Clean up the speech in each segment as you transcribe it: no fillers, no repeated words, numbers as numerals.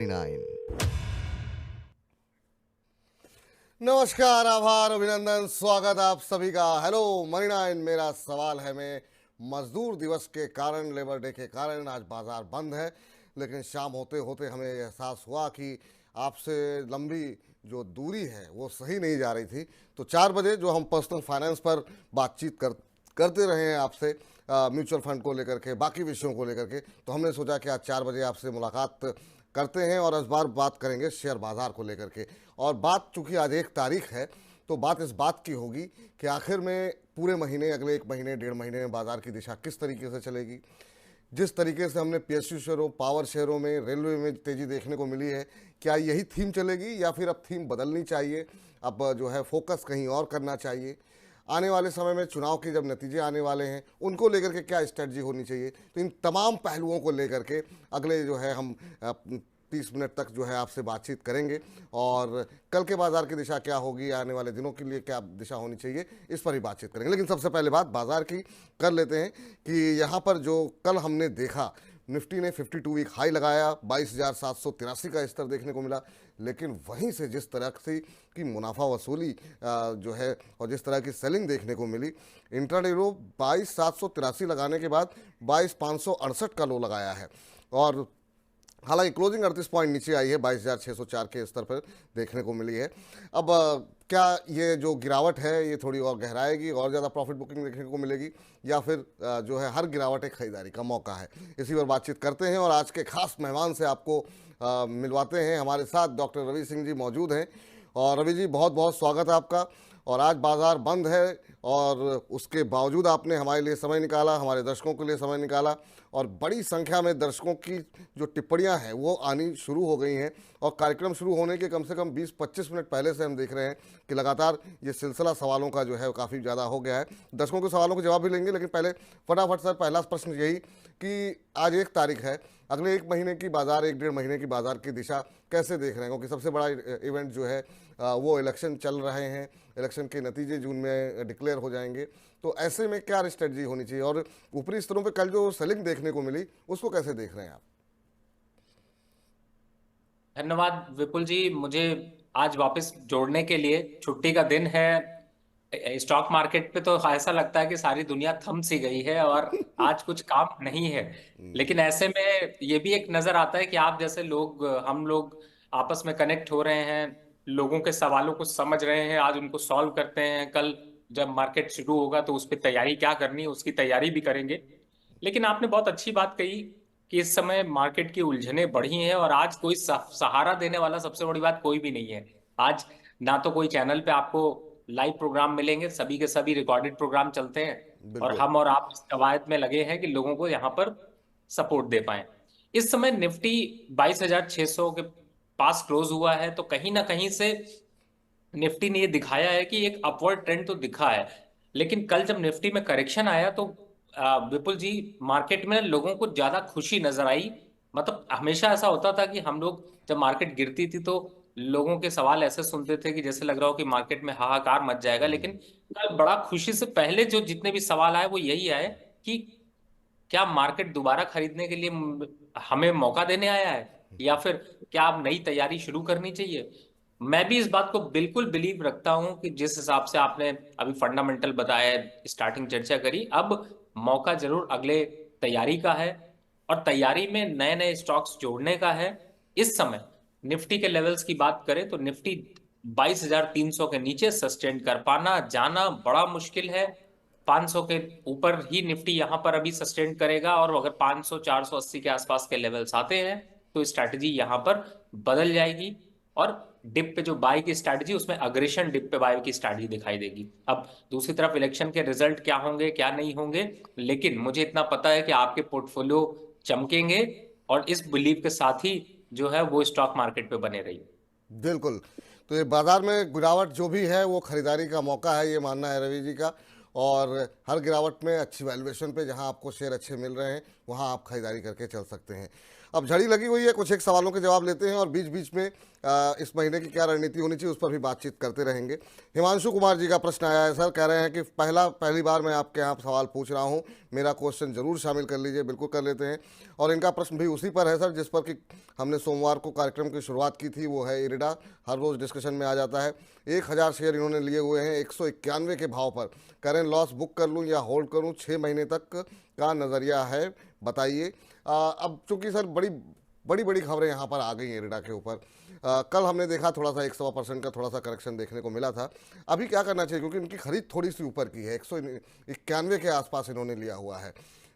Nine. नमस्कार, आभार, अभिनंदन, स्वागत आप सभी का। Hello money nine. मेरा सवाल है, मैं मजदूर दिवस के कारण, लेबर डे के कारण आज बाजार बंद है, लेकिन शाम होते होते हमें एहसास हुआ कि आपसे लंबी जो दूरी है वो सही नहीं जा रही थी। तो 4 बजे जो हम पर्सनल फाइनेंस पर बातचीत करते रहे हैं आपसे, म्यूचुअल फंड को लेकर के, बाकी विषयों को लेकर के, तो हमने सोचा कि आज 4 बजे आपसे मुलाकात करते हैं और इस बार बात करेंगे शेयर बाज़ार को लेकर के। और बात चूंकि आज 1 तारीख है, तो बात इस बात की होगी कि आखिर में पूरे महीने, अगले 1 महीने, 1.5 महीने में बाज़ार की दिशा किस तरीके से चलेगी। जिस तरीके से हमने पीएसयू शेयरों, पावर शेयरों में, रेलवे में तेज़ी देखने को मिली है, क्या यही थीम चलेगी या फिर अब थीम बदलनी चाहिए, अब जो है फोकस कहीं और करना चाहिए। आने वाले समय में चुनाव के जब नतीजे आने वाले हैं, उनको लेकर के क्या स्ट्रेटजी होनी चाहिए। तो इन तमाम पहलुओं को लेकर के अगले जो है हम 30 मिनट तक जो है आपसे बातचीत करेंगे, और कल के बाज़ार की दिशा क्या होगी, आने वाले दिनों के लिए क्या दिशा होनी चाहिए, इस पर ही बातचीत करेंगे। लेकिन सबसे पहले बात बाज़ार की कर लेते हैं कि यहाँ पर जो कल हमने देखा, निफ्टी ने 52 वीक हाई लगाया, 22,783 का स्तर देखने को मिला। लेकिन वहीं से जिस तरह से की मुनाफा वसूली जो है और जिस तरह की सेलिंग देखने को मिली, इंट्राडे लो 22,783 लगाने के बाद 22,568 का लो लगाया है, और हालांकि क्लोजिंग 38 पॉइंट नीचे आई है, 22,604 के स्तर पर देखने को मिली है। अब क्या ये जो गिरावट है ये थोड़ी और गहराएगी, और ज़्यादा प्रॉफिट बुकिंग देखने को मिलेगी, या फिर जो है हर गिरावट एक खरीदारी का मौका है, इसी पर बातचीत करते हैं। और आज के खास मेहमान से आपको मिलवाते हैं। हमारे साथ डॉक्टर रवि सिंह जी मौजूद हैं। और रवि जी, बहुत बहुत स्वागत है आपका। और आज बाज़ार बंद है और उसके बावजूद आपने हमारे लिए समय निकाला, हमारे दर्शकों के लिए समय निकाला, और बड़ी संख्या में दर्शकों की जो टिप्पणियां हैं वो आनी शुरू हो गई हैं। और कार्यक्रम शुरू होने के कम से कम 20-25 मिनट पहले से हम देख रहे हैं कि लगातार ये सिलसिला सवालों का जो है काफ़ी ज़्यादा हो गया है। दर्शकों के सवालों के जवाब भी लेंगे, लेकिन पहले फटाफट सर, पहला प्रश्न यही कि आज 1 तारीख है, अगले 1 महीने की बाज़ार, 1-1.5 महीने की बाज़ार की दिशा कैसे देख रहे हैं। क्योंकि सबसे बड़ा इवेंट जो है वो इलेक्शन चल रहे हैं, इलेक्शन के नतीजे जून में डिक्लेयर हो जाएंगे। तो ऐसे में क्या स्ट्रेटजी होनी चाहिए, और ऊपरी स्तरों पे कल जो सेलिंग देखने को मिली उसको कैसे देख रहे हैं आप। धन्यवाद विपुल जी, मुझे आज वापस जोड़ने के लिए। छुट्टी का दिन है। स्टॉक मार्केट पे तो ऐसा लगता है कि सारी दुनिया थम सी गई है और आज कुछ काम नहीं है। लेकिन ऐसे में ये भी एक नजर आता है कि आप जैसे लोग, हम लोग आपस में कनेक्ट हो रहे हैं, लोगों के सवालों को समझ रहे हैं, आज उनको सॉल्व करते हैं। कल जब मार्केट शुरू होगा तो उस पर तैयारी क्या करनी है उसकी तैयारी भी करेंगे। लेकिन आपने बहुत अच्छी बात कही कि इस समय मार्केट की उलझनें बढ़ी हैं और आज कोई सहारा देने वाला, सबसे बड़ी बात, कोई भी नहीं है। आज ना तो कोई चैनल पे आपको लाइव प्रोग्राम मिलेंगे, सभी के सभी रिकॉर्डेड प्रोग्राम चलते हैं। और बिल्कुल। हम और आप इस कवायद में लगे हैं कि लोगों को यहाँ पर सपोर्ट दे पाए। इस समय निफ्टी 22,600 के पास क्लोज हुआ है, तो कहीं ना कहीं से निफ्टी ने ये दिखाया है कि एक अपवर्ड ट्रेंड तो दिखा है। लेकिन कल जब निफ्टी में करेक्शन आया तो विपुल जी, मार्केट में लोगों को ज्यादा खुशी नजर आई। मतलब हमेशा ऐसा होता था कि हम लोग जब मार्केट गिरती थी तो लोगों के सवाल ऐसे सुनते थे कि जैसे लग रहा हो कि मार्केट में हाहाकार मच जाएगा। लेकिन कल बड़ा खुशी से पहले जो जितने भी सवाल आए वो यही आए कि क्या मार्केट दोबारा खरीदने के लिए हमें मौका देने आया है, या फिर क्या अब नई तैयारी शुरू करनी चाहिए। मैं भी इस बात को बिल्कुल बिलीव रखता हूं कि जिस हिसाब से आपने अभी फंडामेंटल बताया, स्टार्टिंग चर्चा करी, अब मौका जरूर अगले तैयारी का है। और तैयारी में नए नए स्टॉक्स जोड़ने का है। इस समय निफ्टी के लेवल्स की बात करें तो निफ्टी 22,300 के नीचे सस्टेन कर पाना जाना बड़ा मुश्किल है। 500 के ऊपर ही निफ्टी यहां पर अभी सस्टेन करेगा, और अगर 500 480 के आसपास के लेवल्स आते हैं तो स्ट्रैटेजी यहां पर बदल जाएगी। और डिप पे जो बाय की स्ट्रैटेजी, उसमें अग्रेशन डिप पे बाय की स्ट्रैटेजी दिखाई देगी। अब दूसरी तरफ इलेक्शन के रिजल्ट क्या होंगे क्या नहीं होंगे, लेकिन मुझे इतना पता है कि आपके पोर्टफोलियो चमकेंगे, और इस बिलीव के साथ ही जो है वो स्टॉक मार्केट पे बने रहिए। बिल्कुल। तो ये बाज़ार में गिरावट जो भी है वो खरीदारी का मौका है, ये मानना है रवि जी का। और हर गिरावट में अच्छी वैल्यूएशन पे जहां आपको शेयर अच्छे मिल रहे हैं वहां आप खरीदारी करके चल सकते हैं। अब झड़ी लगी हुई है, कुछ एक सवालों के जवाब लेते हैं और बीच बीच में इस महीने की क्या रणनीति होनी चाहिए उस पर भी बातचीत करते रहेंगे। हिमांशु कुमार जी का प्रश्न आया है सर, कह रहे हैं कि पहली बार मैं आपके यहाँ सवाल पूछ रहा हूँ, मेरा क्वेश्चन जरूर शामिल कर लीजिए। बिल्कुल कर लेते हैं। और इनका प्रश्न भी उसी पर है सर जिस पर कि हमने सोमवार को कार्यक्रम की शुरुआत की थी, वो है इरिडा। हर रोज़ डिस्कशन में आ जाता है। 1000 शेयर इन्होंने लिए हुए हैं 191 के भाव पर। करें लॉस बुक कर लूँ या होल्ड करूँ, 6 महीने तक का नज़रिया है, बताइए। अब चूंकि सर बड़ी बड़ी बड़ी खबरें यहाँ पर आ गई हैं इरिडा के ऊपर। कल हमने देखा थोड़ा सा 100% का थोड़ा सा करेक्शन देखने को मिला था। अभी क्या करना चाहिए, क्योंकि इनकी खरीद थोड़ी सी ऊपर की है, 191 के आसपास इन्होंने लिया हुआ है।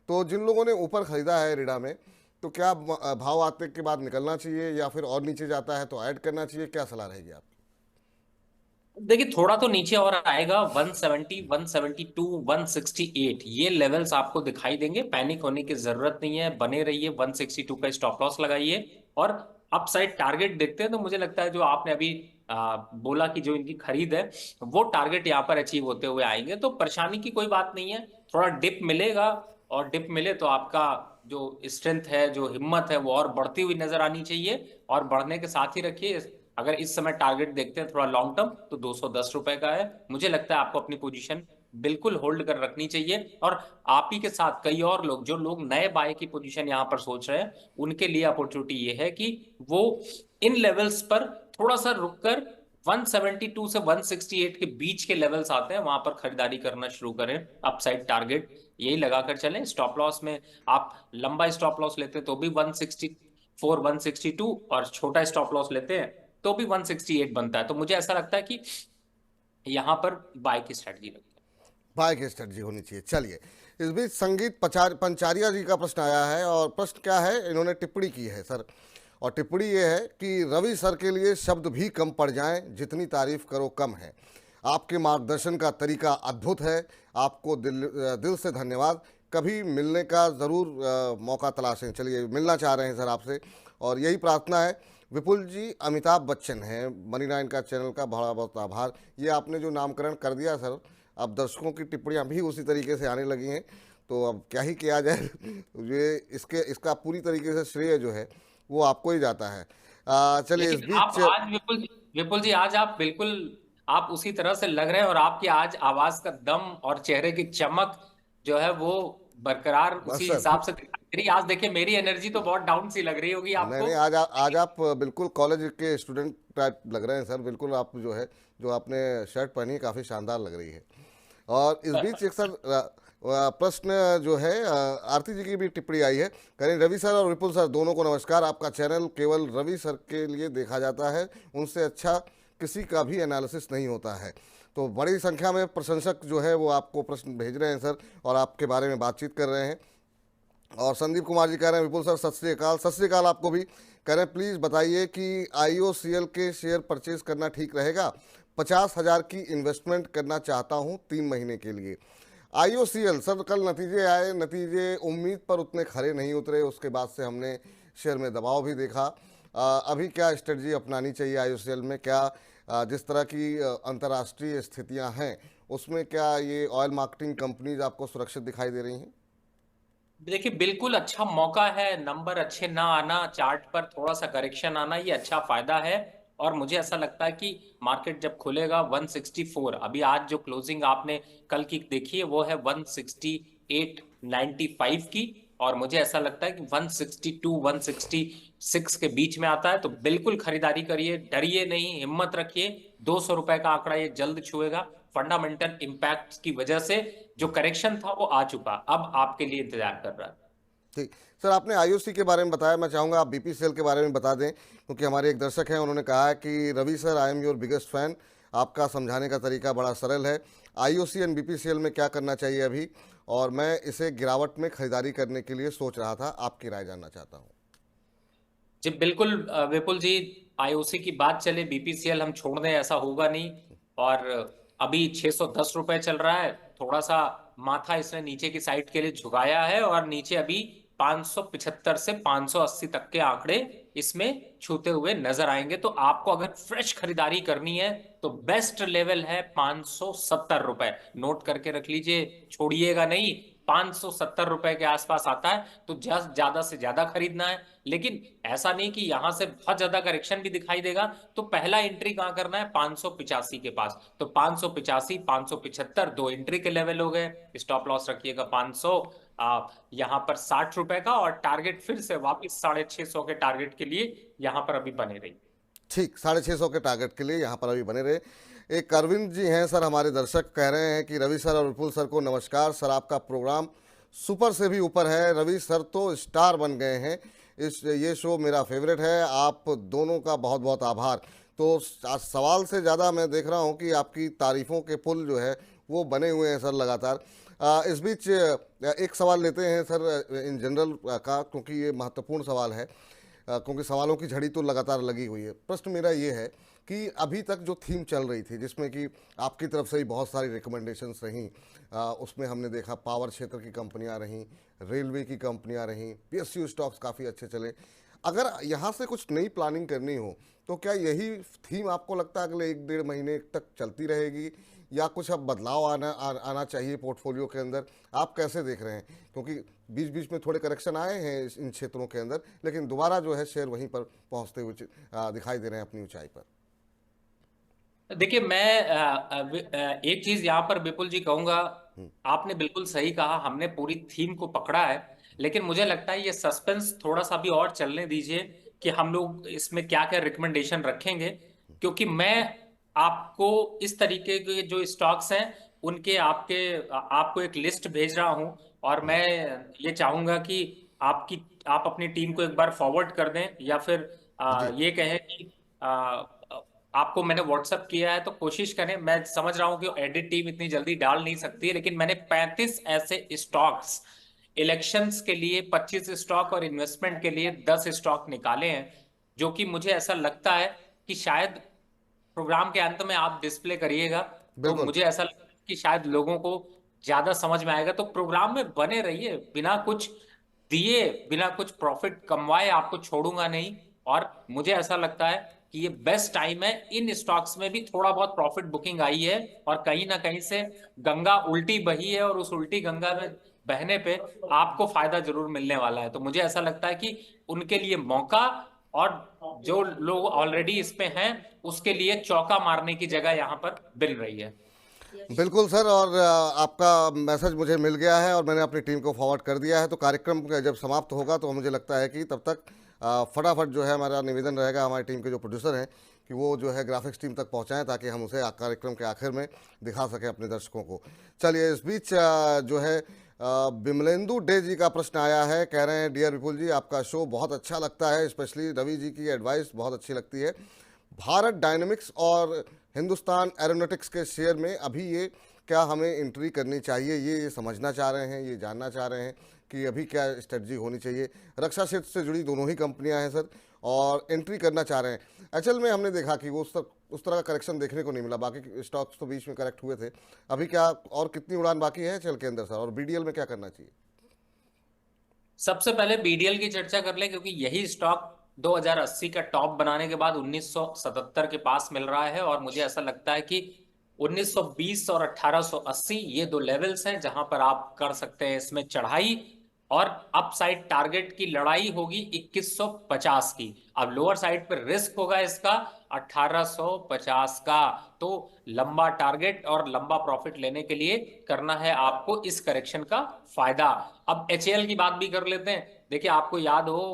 तो जिन लोगों ने ऊपर खरीदा है इरिडा में, तो क्या भाव आते के बाद निकलना चाहिए या फिर और नीचे जाता है तो ऐड करना चाहिए, क्या सलाह रहेगी आप? देखिए थोड़ा तो नीचे और आएगा, 170, 172, 168 ये लेवल्स आपको दिखाई देंगे। पैनिक होने की जरूरत नहीं है, बने रहिए। 162 का स्टॉप लॉस लगाइए और अपसाइड टारगेट देखते हैं। तो मुझे लगता है जो आपने अभी बोला कि जो इनकी खरीद है वो टारगेट यहाँ पर अचीव होते हुए आएंगे, तो परेशानी की कोई बात नहीं है। थोड़ा डिप मिलेगा और डिप मिले तो आपका जो स्ट्रेंथ है, जो हिम्मत है, वो और बढ़ती हुई नजर आनी चाहिए। और बढ़ने के साथ ही रखिए, अगर इस समय टारगेट देखते हैं थोड़ा लॉन्ग टर्म, तो 210 रुपए का है। मुझे लगता है आपको अपनी पोजीशन बिल्कुल होल्ड कर रखनी चाहिए। और आप ही के साथ कई और लोग, जो लोग नए बाय की पोजीशन यहां पर सोच रहे हैं, उनके लिए अपॉर्चुनिटी ये है कि वो इन लेवल्स पर थोड़ा सा रुककर 172 से 168 के बीच के लेवल्स आते हैं, वहां पर खरीदारी करना शुरू करें। अपसाइड टारगेट यही लगाकर चलें। स्टॉप लॉस में आप लंबा स्टॉप लॉस लेते हैं तो भी 164, 162, और छोटा स्टॉप लॉस लेते हैं तो भी 168 बनता है। तो मुझे ऐसा लगता है कि यहां पर बाय की स्ट्रेटजी रखें। बाय की स्ट्रेटजी होनी चाहिए। चलिए, इस बीच संगीत पंचारिया जी का प्रश्न आया है और प्रश्न क्या है, इन्होंने टिप्पणी की है सर। और टिप्पणी ये है कि रवि सर के लिए शब्द भी कम पड़ जाएं, जितनी तारीफ करो कम है। आपके मार्गदर्शन का तरीका अद्भुत है। आपको दिल से धन्यवाद। कभी मिलने का ज़रूर मौका तलाशें। चलिए, मिलना चाह रहे हैं सर आपसे और यही प्रार्थना है। विपुल जी अमिताभ बच्चन हैं, मनी नाइन का चैनल का बड़ा बहुत आभार। ये आपने जो नामकरण कर दिया सर, अब दर्शकों की टिप्पणियां भी उसी तरीके से आने लगी हैं, तो अब क्या ही किया जाए। ये इसका पूरी तरीके से श्रेय जो है वो आपको ही जाता है। चलिए इस लेकिन आप बीच। आज विपुल जी आज आप बिल्कुल आप उसी तरह से लग रहे हैं, और आपकी आज आवाज का दम और चेहरे की चमक जो है वो बरकरार बस उसी सर। हिसाब से दिखाई दे रही है। आज देखिए मेरी एनर्जी तो बहुत डाउन सी लग रही होगी नहीं आपको। नहीं, आज आप बिल्कुल कॉलेज के स्टूडेंट टाइप लग रहे हैं सर। बिल्कुल आप जो है, जो आपने शर्ट पहनी है काफ़ी शानदार लग रही है। और इस बीच एक सर प्रश्न जो है, आरती जी की भी टिप्पणी आई है। करें रवि सर और विपुल सर दोनों को नमस्कार। आपका चैनल केवल रवि सर के लिए देखा जाता है, उनसे अच्छा किसी का भी एनालिसिस नहीं होता है। तो बड़ी संख्या में प्रशंसक जो है वो आपको प्रश्न भेज रहे हैं सर और आपके बारे में बातचीत कर रहे हैं। और संदीप कुमार जी कह रहे हैं विपुल सर सत श्री अकाल। सत श्री अकाल आपको भी। कह रहे हैं प्लीज़ बताइए कि IOCL के शेयर परचेज करना ठीक रहेगा। 50,000 की इन्वेस्टमेंट करना चाहता हूं 3 महीने के लिए। IOCL सर, कल नतीजे आए, नतीजे उम्मीद पर उतने खरे नहीं उतरे, उसके बाद से हमने शेयर में दबाव भी देखा। अभी क्या स्ट्रेटजी अपनानी चाहिए IOCL में? क्या जिस तरह की अंतर्राष्ट्रीय स्थितियां हैं उसमें क्या ये ऑयल मार्केटिंग कंपनीज आपको सुरक्षित दिखाई दे रही हैं? देखिए बिल्कुल अच्छा मौका है। नंबर अच्छे ना आना, चार्ट पर थोड़ा सा करेक्शन आना, ये अच्छा फायदा है। और मुझे ऐसा लगता है कि मार्केट जब खुलेगा 164, अभी आज जो क्लोजिंग आपने कल की देखी है वो है 168.95 की, और मुझे ऐसा लगता है कि 162, 166 के बीच में आता है। तो बिल्कुल खरीदारी करिए, डरिए नहीं, हिम्मत रखिए। 200 रुपए का आंकड़ा ये जल्द छुएगा। फंडामेंटल इंपैक्ट की वजह से जो करेक्शन था वो आ चुका, अब आपके लिए इंतजार कर रहा है। ठीक सर, आपने IOC के बारे में बताया, मैं चाहूँगा आप BPCL के बारे में बता दें, क्योंकि हमारे एक दर्शक हैं, उन्होंने कहा है कि Ravi sir I am your biggest fan. आपका समझाने का तरीका बड़ा सरल है। IOC एंड BPCL में क्या करना चाहिए अभी, और मैं इसे गिरावट में खरीदारी करने के लिए सोच रहा था, आपकी राय जानना चाहता हूँ। जी बिल्कुल विपुल जी, आईओसी की बात चले, बीपीसीएल हम छोड़ दें ऐसा होगा नहीं। और अभी 610 रुपए चल रहा है। थोड़ा सा माथा इसने नीचे की साइड के लिए झुकाया है, और नीचे अभी 575 से 580 तक के आंकड़े इसमें छूते हुए नजर आएंगे। तो आपको अगर फ्रेश खरीदारी करनी है तो बेस्ट लेवल है 570 रुपए। नोट करके रख लीजिए, छोड़िएगा नहीं। 570 रुपए के आसपास आता है तो ज्यादा से ज्यादा खरीदना है। लेकिन ऐसा नहीं कि यहां से बहुत ज्यादा करेक्शन भी दिखाई देगा तो पहला एंट्री कहां करना है, 585 के पास। तो 585 575 दो एंट्री के लेवल हो गए। स्टॉप लॉस रखिएगा 500, यहां पर 60 रुपए का, और टारगेट फिर से वापस 650 के टारगेट के लिए यहां पर अभी बने रही। ठीक, 650 के टारगेट के लिए यहाँ पर अभी बने रहे। एक अरविंद जी हैं सर, हमारे दर्शक कह रहे हैं कि रवि सर और विपुल सर को नमस्कार सर, आपका प्रोग्राम सुपर से भी ऊपर है, रवि सर तो स्टार बन गए हैं, ये शो मेरा फेवरेट है, आप दोनों का बहुत बहुत आभार। तो आज सवाल से ज़्यादा मैं देख रहा हूँ कि आपकी तारीफ़ों के पुल जो है वो बने हुए हैं सर लगातार। इस बीच एक सवाल लेते हैं सर इन जनरल का, क्योंकि ये महत्वपूर्ण सवाल है, क्योंकि सवालों की झड़ी तो लगातार लगी हुई है। प्रश्न मेरा ये है कि अभी तक जो थीम चल रही थी, जिसमें कि आपकी तरफ से ही बहुत सारी रिकमेंडेशंस रहीं, उसमें हमने देखा पावर क्षेत्र की कंपनियां रहीं, रेलवे की कंपनियां रहीं, पीएसयू स्टॉक्स काफ़ी अच्छे चले। अगर यहाँ से कुछ नई प्लानिंग करनी हो तो क्या यही थीम आपको लगता है अगले 1-1.5 महीने तक चलती रहेगी, या कुछ अब बदलाव आना चाहिए पोर्टफोलियो के अंदर? आप कैसे देख रहे हैं, क्योंकि बीच बीच में थोड़े करेक्शन आए हैं इन क्षेत्रों के अंदर, लेकिन दोबारा जो है शेयर वहीं पर पहुंचते हुए दिखाई दे रहे हैं अपनी ऊंचाई पर। देखिए मैं एक चीज यहाँ पर विपुल जी कहूंगा, आपने बिल्कुल सही कहा, हमने पूरी थीम को पकड़ा है, लेकिन मुझे लगता है ये सस्पेंस थोड़ा सा भी और चलने दीजिए कि हम लोग इसमें क्या क्या रिकमेंडेशन रखेंगे। क्योंकि मैं आपको इस तरीके के जो स्टॉक्स हैं उनके आपको एक लिस्ट भेज रहा हूं, और मैं ये चाहूंगा कि आप अपनी टीम को एक बार फॉरवर्ड कर दें, या फिर जी ये कहें कि आपको मैंने व्हाट्सअप किया है तो कोशिश करें। मैं समझ रहा हूं कि एडिट टीम इतनी जल्दी डाल नहीं सकती है, लेकिन मैंने 35 ऐसे स्टॉक्स इलेक्शंस के लिए, 25 स्टॉक और इन्वेस्टमेंट के लिए 10 स्टॉक निकाले हैं, जो कि मुझे ऐसा लगता है कि शायद प्रोग्राम के अंत में आप डिस्प्ले करिएगा तो बिल्कुल। मुझे ऐसा लगता है कि शायद लोगों को ज्यादा समझ में आएगा। तो प्रोग्राम में बने रहिए, बिना कुछ दिए, बिना कुछ प्रॉफिट कमवाए आपको छोड़ूंगा नहीं। और मुझे ऐसा लगता है कि ये बेस्ट टाइम है, इन स्टॉक्स में भी थोड़ा बहुत प्रॉफिट बुकिंग आई है, और कहीं ना कहीं से गंगा उल्टी बही है, और उस उल्टी गंगा में बहने पे आपको फायदा जरूर मिलने वाला है। तो मुझे ऐसा लगता है कि उनके लिए मौका, और जो लोग ऑलरेडी इसमें हैं उसके लिए चौका मारने की जगह यहाँ पर मिल रही है। बिल्कुल सर, और आपका मैसेज मुझे मिल गया है और मैंने अपनी टीम को फॉरवर्ड कर दिया है। तो कार्यक्रम जब समाप्त होगा तो मुझे लगता है कि तब तक फटाफट जो है हमारा निवेदन रहेगा हमारी टीम के जो प्रोड्यूसर हैं कि वो जो है ग्राफिक्स टीम तक पहुंचाएं, ताकि हम उसे कार्यक्रम के आखिर में दिखा सकें अपने दर्शकों को। चलिए, इस बीच जो है बिमलेंदु डे जी का प्रश्न आया है, कह रहे हैं डियर विपुल जी, आपका शो बहुत अच्छा लगता है, स्पेशली रवि जी की एडवाइस बहुत अच्छी लगती है। भारत डायनेमिक्स और हिंदुस्तान एरोनॉटिक्स के शेयर में अभी ये क्या हमें एंट्री करनी चाहिए, ये समझना चाह रहे हैं, ये जानना चाह रहे हैं कि अभी क्या स्ट्रेटजी होनी चाहिए। रक्षा क्षेत्र से जुड़ी दोनों ही कंपनियां हैं सर, और एंट्री करना चाह रहे हैं। एक्चुअल में हमने देखा कि वो उस तरह का करेक्शन देखने को नहीं मिला, बाकी स्टॉक्स तो बीच में करेक्ट हुए थे। अभी क्या और कितनी उड़ान बाकी है चल के अंदर सर, और बीडीएल में क्या करना चाहिए? सबसे पहले बीडीएल की चर्चा कर लें, क्योंकि यही स्टॉक 2080 का टॉप बनाने के बाद 1977 के पास मिल रहा है, और मुझे ऐसा लगता है कि 1920 और 1880 ये दो लेवल्स हैं जहां पर आप कर सकते हैं इसमें चढ़ाई, और अपसाइड टारगेट की लड़ाई होगी 2150 की। अब लोअर साइड पर रिस्क होगा इसका 1850 का। तो लंबा टारगेट और लंबा प्रॉफिट लेने के लिए करना है आपको इस करेक्शन का फायदा। अब एचएएल की बात भी कर लेते हैं। देखिए, आपको याद हो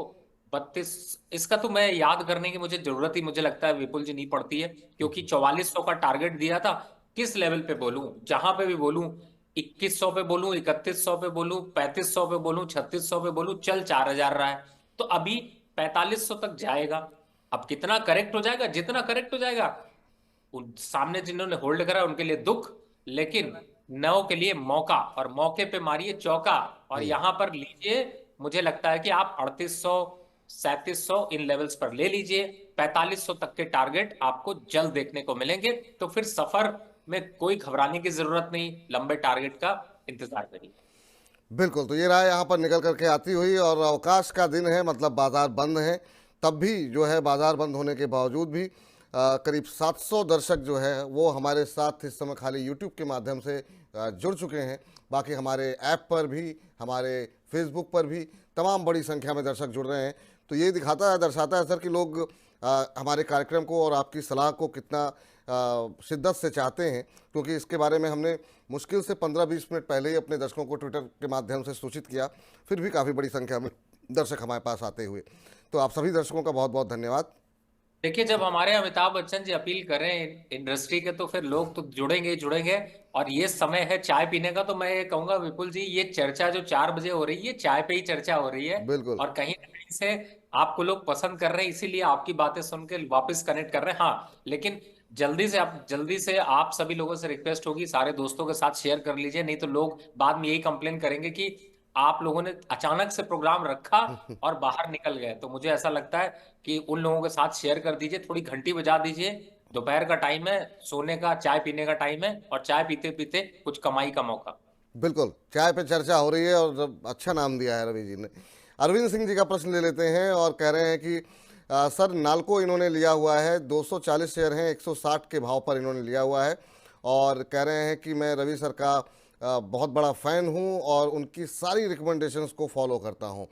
32, इसका तो मैं याद करने की मुझे जरूरत ही मुझे लगता है विपुल जी नहीं पड़ती है, क्योंकि 4400 का टारगेट दिया था। किस लेवल पे बोलूं, जहां पे भी बोलूं, 2100 पे बोलूं, 3100 पे बोलूं, 3500 पे बोलूं, 3600 पे बोलूं, चल 4000 रहा है। तो अभी 4500 तक जाएगा। अब कितना करेक्ट हो जाएगा, जितना करेक्ट हो जाएगा उन सामने जिन्होंने होल्ड करा उनके लिए दुख, लेकिन नौ के लिए मौका, और मौके पे मारिए चौका, और यहां पर लीजिए। मुझे लगता है कि आप 3800 3700 इन लेवल्स पर ले लीजिए। 4500 तक के टारगेट आपको जल्द देखने को मिलेंगे। तो फिर सफर में कोई घबराने की जरूरत नहीं, लंबे टारगेट का इंतजार करिए। बिल्कुल, तो ये राय यहाँ पर निकल करके आती हुई, और अवकाश का दिन है, मतलब बाजार बंद है, तब भी जो है बाजार बंद होने के बावजूद भी करीब 700 दर्शक जो है वो हमारे साथ इस समय खाली यूट्यूब के माध्यम से जुड़ चुके हैं। बाकी हमारे ऐप पर भी, हमारे फेसबुक पर भी तमाम बड़ी संख्या में दर्शक जुड़ रहे हैं। तो ये दर्शाता है सर कि लोग हमारे कार्यक्रम को और आपकी सलाह को कितना शिद्दत से चाहते हैं, क्योंकि इसके बारे में हमने मुश्किल से 15-20 मिनट पहले ही अपने दर्शकों को ट्विटर के माध्यम से सूचित किया, फिर भी काफ़ी बड़ी संख्या में दर्शक हमारे पास आते हुए। तो आप सभी दर्शकों का बहुत बहुत धन्यवाद। देखिए, जब हमारे अमिताभ बच्चन जी अपील कर रहे हैं इंडस्ट्री के, तो फिर लोग तो जुड़ेंगे ही जुड़ेंगे। और ये समय है चाय पीने का, तो मैं ये कहूंगा विपुल जी, ये चर्चा जो 4 बजे हो रही है, चाय पे ही चर्चा हो रही है। बिल्कुल। और कहीं ना कहीं से आपको लोग पसंद कर रहे हैं, इसीलिए आपकी बातें सुन के वापस कनेक्ट कर रहे हैं। हाँ, लेकिन जल्दी से आप सभी लोगों से रिक्वेस्ट होगी, सारे दोस्तों के साथ शेयर कर लीजिए, नहीं तो लोग बाद में यही कंप्लेन करेंगे कि आप लोगों ने अचानक से प्रोग्राम रखा और बाहर निकल गए। तो मुझे ऐसा लगता है कि उन लोगों के साथ शेयर कर दीजिए, थोड़ी घंटी बजा दीजिए। दोपहर का टाइम है, सोने का, चाय पीने का टाइम है, और चाय पीते पीते कुछ कमाई का मौका। बिल्कुल, चाय पे चर्चा हो रही है और अच्छा नाम दिया है रवि जी ने। अरविंद सिंह जी का प्रश्न ले लेते हैं और कह रहे हैं कि सर, नाल्को इन्होंने लिया हुआ है, 240 शेयर हैं, 160 के भाव पर इन्होंने लिया हुआ है, और कह रहे हैं कि मैं रवि सर का बहुत बड़ा फ़ैन हूं और उनकी सारी रिकमेंडेशंस को फॉलो करता हूं।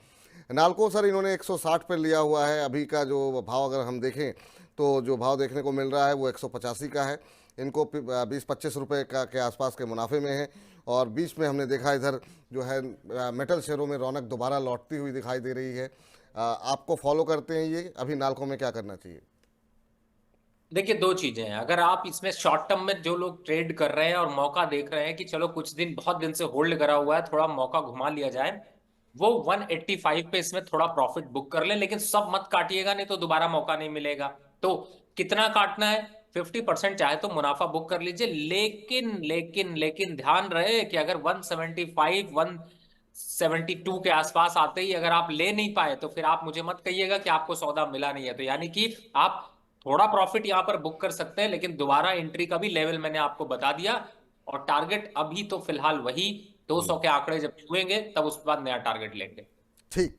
नाल्को सर इन्होंने 160 पर लिया हुआ है, अभी का जो भाव अगर हम देखें तो जो भाव देखने को मिल रहा है वो 185 का है। इनको 20-25 रुपये का के आसपास के मुनाफे में है। और बीच में हमने देखा इधर जो है मेटल शेयरों में रौनक दोबारा लौटती हुई दिखाई दे रही है। आपको फॉलो करते हैं ये, अभी नाल्को में क्या करना चाहिए? देखिए, दो चीजें हैं। अगर आप इसमें शॉर्ट टर्म में जो लोग ट्रेड कर रहे हैं और मौका देख रहे हैं कि चलो कुछ दिन, बहुत दिन से होल्ड करा हुआ है, थोड़ा मौका घुमा लिया जाए, वो 185 पे इसमें थोड़ा प्रॉफिट बुक कर ले। लेकिन सब मत काटिएगा, नहीं तो दोबारा मौका नहीं मिलेगा। तो कितना काटना है? 50% चाहे तो मुनाफा बुक कर लीजिए। लेकिन ध्यान रहे कि अगर 175, 172 के आसपास आते ही अगर आप ले नहीं पाए, तो फिर आप मुझे मत कहिएगा कि आपको सौदा मिला नहीं है। तो यानी कि आप थोड़ा प्रॉफिट यहां पर बुक कर सकते हैं, लेकिन दोबारा एंट्री का भी लेवल मैंने आपको बता दिया। और टारगेट अभी तो फिलहाल वही 200 के आंकड़े जब छुएंगे, तब उसके बाद नया टारगेट लेंगे। ठीक।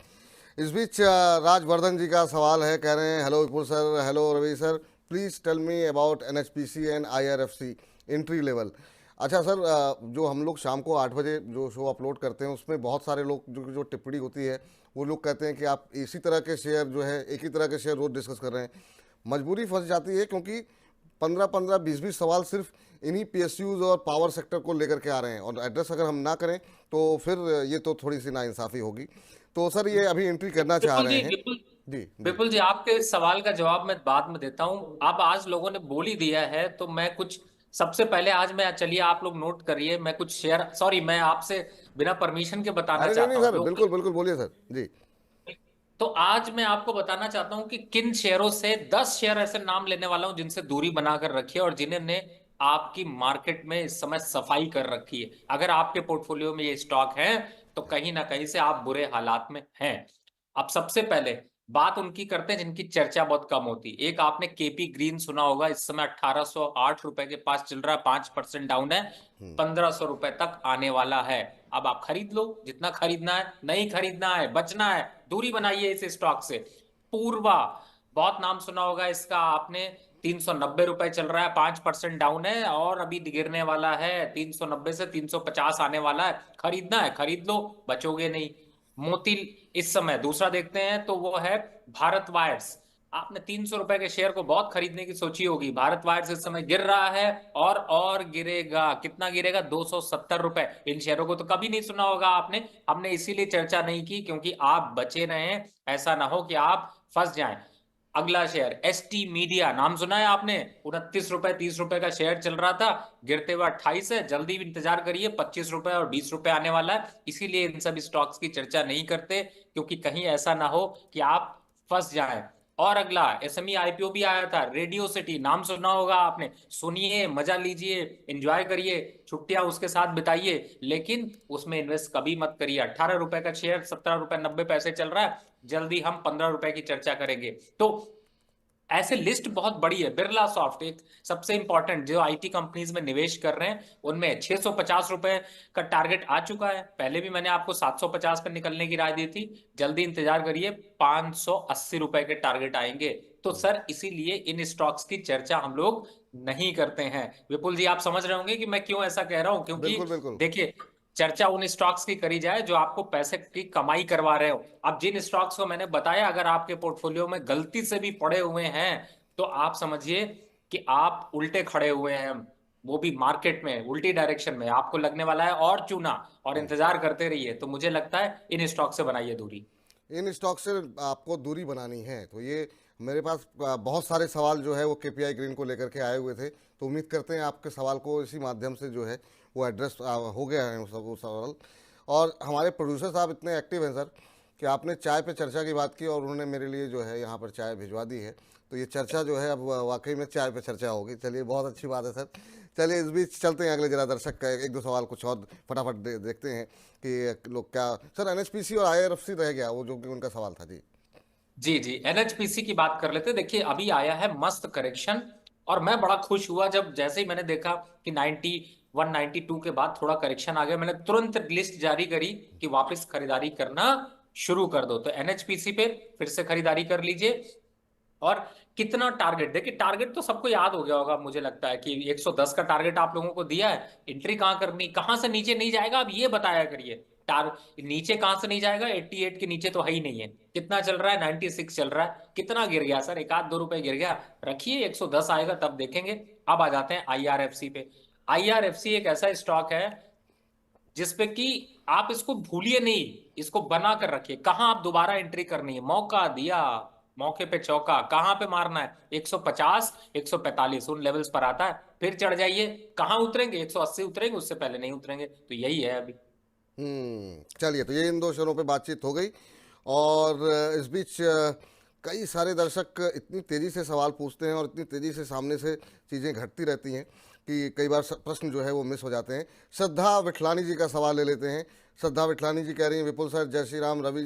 इस बीच राजवर्धन जी का सवाल है, कह रहे हैं hello Vipul sir, hello Ravi sir, please tell me about NHPC and IRFC entry level. अच्छा सर, जो हम लोग शाम को 8 बजे जो शो अपलोड करते हैं उसमें बहुत सारे लोग जो जो टिप्पणी होती है, वो लोग कहते हैं कि आप इसी तरह के शेयर जो है, एक ही तरह के शेयर रोज डिस्कस कर रहे हैं। मजबूरी फंस जाती है, क्योंकि 15-15, 20-20 सवाल सिर्फ इन्हीं पीएसयूज और पावर सेक्टर को लेकर के आ रहे हैं, और एड्रेस अगर हम ना करें तो फिर ये तो थोड़ी सी नाइंसाफ़ी होगी। तो सर ये अभी एंट्री करना चाह विपुल रहे जी, हैं। विपुल जी जी। विपुल जी, आपके इस सवाल का जवाब मैं बाद में देता हूं। अब आज लोगों ने बोल ही दिया है, तो मैं कुछ, सबसे पहले आज मैं, चलिए आप लोग नोट करिए, मैं कुछ शेयर, सॉरी, मैं आपसे बिना परमिशन के बताना अरे नहीं चाहता नहीं हूं सर, लोग। बिल्कुल बिल्कुल, बोलिए सर जी। तो आज मैं आपको बताना चाहता हूं कि किन शेयरों से, 10 शेयर ऐसे नाम लेने वाला हूं जिनसे दूरी बनाकर रखिए और जिन्होंने आपकी मार्केट में इस समय सफाई कर रखी है। अगर आपके पोर्टफोलियो में ये स्टॉक है, तो कहीं ना कहीं से आप बुरे हालात में हैं। अब सबसे पहले बात उनकी करते हैं जिनकी चर्चा बहुत कम होती। एक आपने केपी ग्रीन सुना होगा, इस समय 1808 रुपए के पास चल रहा है, 5% डाउन है, 1500 रुपए तक आने वाला है। अब आप खरीद लो जितना खरीदना है, नहीं खरीदना है, बचना है, दूरी बनाइए इस स्टॉक से। पूर्वा, बहुत नाम सुना होगा इसका आपने, 390 रुपए चल रहा है, 5% डाउन है, और अभी गिरने वाला है, 390 से 350 आने वाला है। खरीदना है खरीद लो, बचोगे नहीं। मोती, इस समय दूसरा देखते हैं तो वो है भारत वायर्स। आपने 300 रुपए के शेयर को बहुत खरीदने की सोची होगी। भारत वायर्स इस समय गिर रहा है, और गिरेगा। कितना गिरेगा? 270 रुपए। इन शेयरों को तो कभी नहीं सुना होगा आपने। हमने इसीलिए चर्चा नहीं की क्योंकि आप बचे रहें, ऐसा ना हो कि आप फंस जाएं। अगला शेयर एसटी मीडिया, नाम सुना है आपने? 29 रुपए 30 रुपए का शेयर चल रहा था, गिरते हुए 28 है। जल्दी इंतजार करिए, 25 रुपए और 20 रुपए आने वाला है। इसीलिए इन सब स्टॉक्स की चर्चा नहीं करते, क्योंकि कहीं ऐसा ना हो कि आप फंस जाएं। और अगला एसएमई आईपीओ भी आया था, रेडियो सिटी, नाम सुना होगा आपने। सुनिए, मजा लीजिए, एंजॉय करिए, छुट्टियां उसके साथ बिताइए, लेकिन उसमें इन्वेस्ट कभी मत करिए। 18 रुपए का शेयर 17 रुपए 90 पैसे चल रहा है। जल्दी हम 15 रुपए की चर्चा करेंगे। तो ऐसे लिस्ट बहुत बड़ी है। बिरला सॉफ्ट एक सबसे इंपॉर्टेंट, जो आईटी कंपनीज में निवेश कर रहे हैं, उनमें 650 रुपए का टारगेट आ चुका है। पहले भी मैंने आपको 750 पर निकलने की राय दी थी। जल्दी इंतजार करिए, 580 रुपए के टारगेट आएंगे। तो सर, इसीलिए इन स्टॉक्स की चर्चा हम लोग नहीं करते हैं। विपुल जी, आप समझ रहे होंगे कि मैं क्यों ऐसा कह रहा हूं, क्योंकि बिल्कुल बिल्कुल। देखिए, चर्चा उन स्टॉक्स की करी जाए जो आपको पैसे की कमाई करवा रहे हो। अब जिन स्टॉक्स को मैंने बताया, अगर आपके पोर्टफोलियो में गलती से भी पड़े हुए हैं तो आप समझिए कि आप उल्टे खड़े हुए हैं, वो भी मार्केट में उल्टी डायरेक्शन में। आपको लगने वाला है और चूना, और इंतजार करते रहिए। तो मुझे लगता है इन स्टॉक से बनाइए दूरी। इन स्टॉक से आपको दूरी बनानी है। तो ये मेरे पास बहुत सारे सवाल जो है वो केपीआई ग्रीन को लेकर के आए हुए थे, तो उम्मीद करते हैं आपके सवाल को इसी माध्यम से जो है वो एड्रेस हो गया है सब वो सवाल। और हमारे प्रोड्यूसर साहब इतने एक्टिव हैं सर कि आपने चाय पे चर्चा की बात की और उन्होंने मेरे लिए जो है यहाँ पर चाय भिजवा दी है। तो ये चर्चा जो है अब वाकई में चाय पे चर्चा होगी। चलिए, बहुत अच्छी बात है सर। चलिए, इस बीच चलते हैं अगले जरा दर्शक का एक दो सवाल कुछ और फटाफट देखते हैं कि लोग क्या। सर, एनएचपीसी और आईआरएफसी रह गया वो, जो कि उनका सवाल था जी। जी जी, एनएचपीसी की बात कर लेते। देखिए अभी आया है मस्त करेक्शन, और मैं बड़ा खुश हुआ जब जैसे ही मैंने देखा कि 91 92 के बाद थोड़ा करेक्शन आ गया, मैंने तुरंत लिस्ट जारी करी कि वापस खरीदारी करना शुरू कर दो। तो एनएचपीसी पे फिर से खरीदारी कर लीजिए। और कितना टारगेट, देखिए टारगेट तो सबको याद हो गया होगा, मुझे लगता है कि 110 का टारगेट आप लोगों को दिया है। एंट्री कहां करनी, कहां से नीचे नहीं जाएगा, अब ये बताया करिए। टार नीचे कहां से नहीं जाएगा, 88 के नीचे तो है ही नहीं है। कितना चल रहा है, 96 चल रहा है। कितना गिर गया सर, एक आध 2 रुपए गिर गया, रखिए 110 आएगा तब देखेंगे। अब आ जाते हैं आईआरएफसी पे। आईआरएफसी एक ऐसा स्टॉक है जिसपे कि आप इसको भूलिए नहीं, इसको बना कर रखिए। कहां आप दोबारा एंट्री करनी है, मौका दिया, मौके पे चौका। कहां पे मारना है, 150 145 उन लेवल्स पर आता है, फिर चढ़ जाइए। कहां उतरेंगे, 180 उतरेंगे, उससे पहले नहीं उतरेंगे। तो यही है अभी। चलिए, तो ये इन दो शहरों पे बातचीत हो गई। और इस बीच कई सारे दर्शक इतनी तेज़ी से सवाल पूछते हैं और इतनी तेज़ी से सामने से चीज़ें घटती रहती हैं कि कई बार प्रश्न जो है वो मिस हो जाते हैं। श्रद्धा विठलानी जी का सवाल ले लेते हैं। श्रद्धा विठलानी जी कह रही हैं, विपुल सर जय श्री राम, रवि